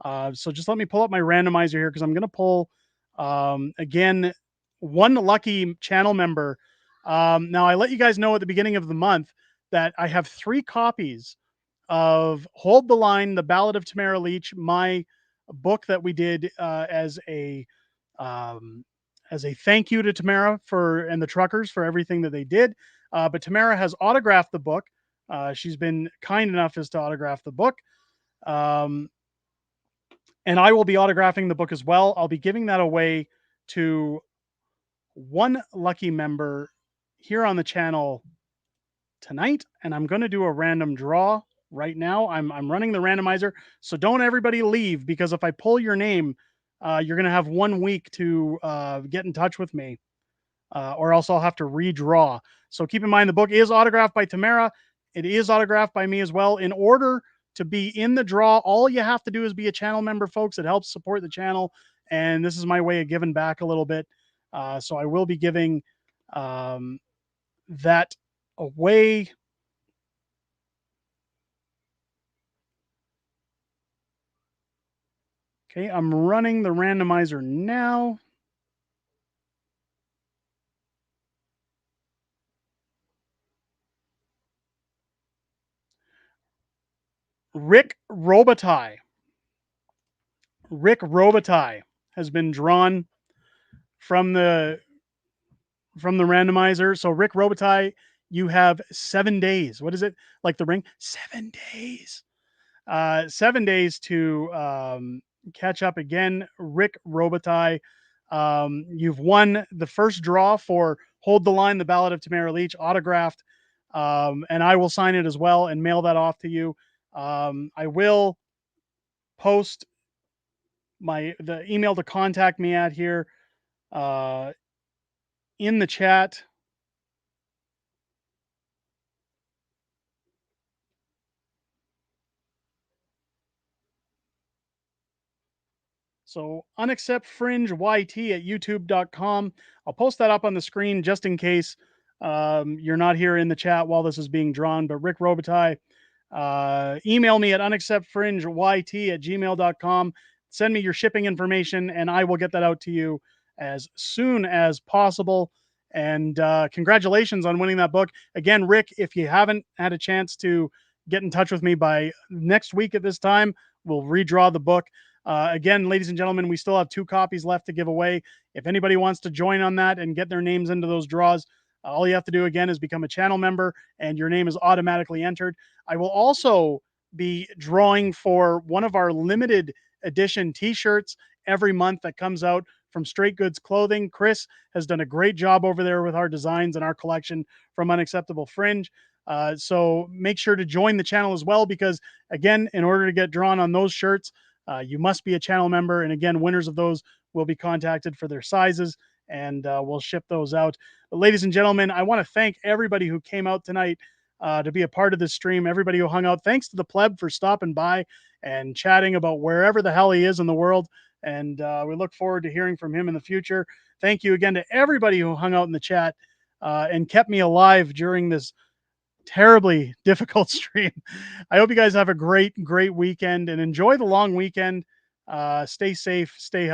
So just let me pull up my randomizer here because I'm going to pull, again, one lucky channel member. Now, I let you guys know at the beginning of the month that I have 3 copies of Hold the Line, The Ballad of Tamara Leach, my book that we did as a thank you to Tamara and the truckers for everything that they did. But Tamara has autographed the book. She's been kind enough as to autograph the book. And I will be autographing the book as well. I'll be giving that away to one lucky member here on the channel tonight. And I'm going to do a random draw right now. I'm running the randomizer. So don't everybody leave, because if I pull your name, you're going to have 1 week to get in touch with me or else I'll have to redraw. So keep in mind the book is autographed by Tamara. It is autographed by me as well. In order to be in the draw, all you have to do is be a channel member, folks. It helps support the channel, and this is my way of giving back a little bit. So I will be giving that away. Okay, I'm running the randomizer now. Rick Robitaille. Rick Robitaille has been drawn from the randomizer. So Rick Robitaille, you have 7 days. What is it? Like the ring? 7 days. 7 days to catch up again. Rick Robitaille, you've won the first draw for Hold the Line, the Ballad of Tamara Leach, autographed. And I will sign it as well and mail that off to you. I will post the email to contact me at here in the chat. So unacceptfringeyt at youtube.com. I'll post that up on the screen just in case you're not here in the chat while this is being drawn. But Rick Robitaille, email me at unacceptfringeyt at gmail.com. Send me your shipping information and I will get that out to you as soon as possible. And congratulations on winning that book. Again, Rick, if you haven't had a chance to get in touch with me by next week at this time, we'll redraw the book. Again, ladies and gentlemen, we still have 2 copies left to give away. If anybody wants to join on that and get their names into those draws, all you have to do again is become a channel member and your name is automatically entered. I will also be drawing for one of our limited edition t-shirts every month that comes out from Straight Goods Clothing. Chris has done a great job over there with our designs and our collection from Unacceptable Fringe. So make sure to join the channel as well, because again, in order to get drawn on those shirts, you must be a channel member. And again, winners of those will be contacted for their sizes and we'll ship those out. But ladies and gentlemen, I want to thank everybody who came out tonight to be a part of this stream, everybody who hung out. Thanks to the pleb for stopping by and chatting about wherever the hell he is in the world. And we look forward to hearing from him in the future. Thank you again to everybody who hung out in the chat and kept me alive during this terribly difficult stream. I hope you guys have a great weekend and enjoy the long weekend. Stay safe, stay healthy.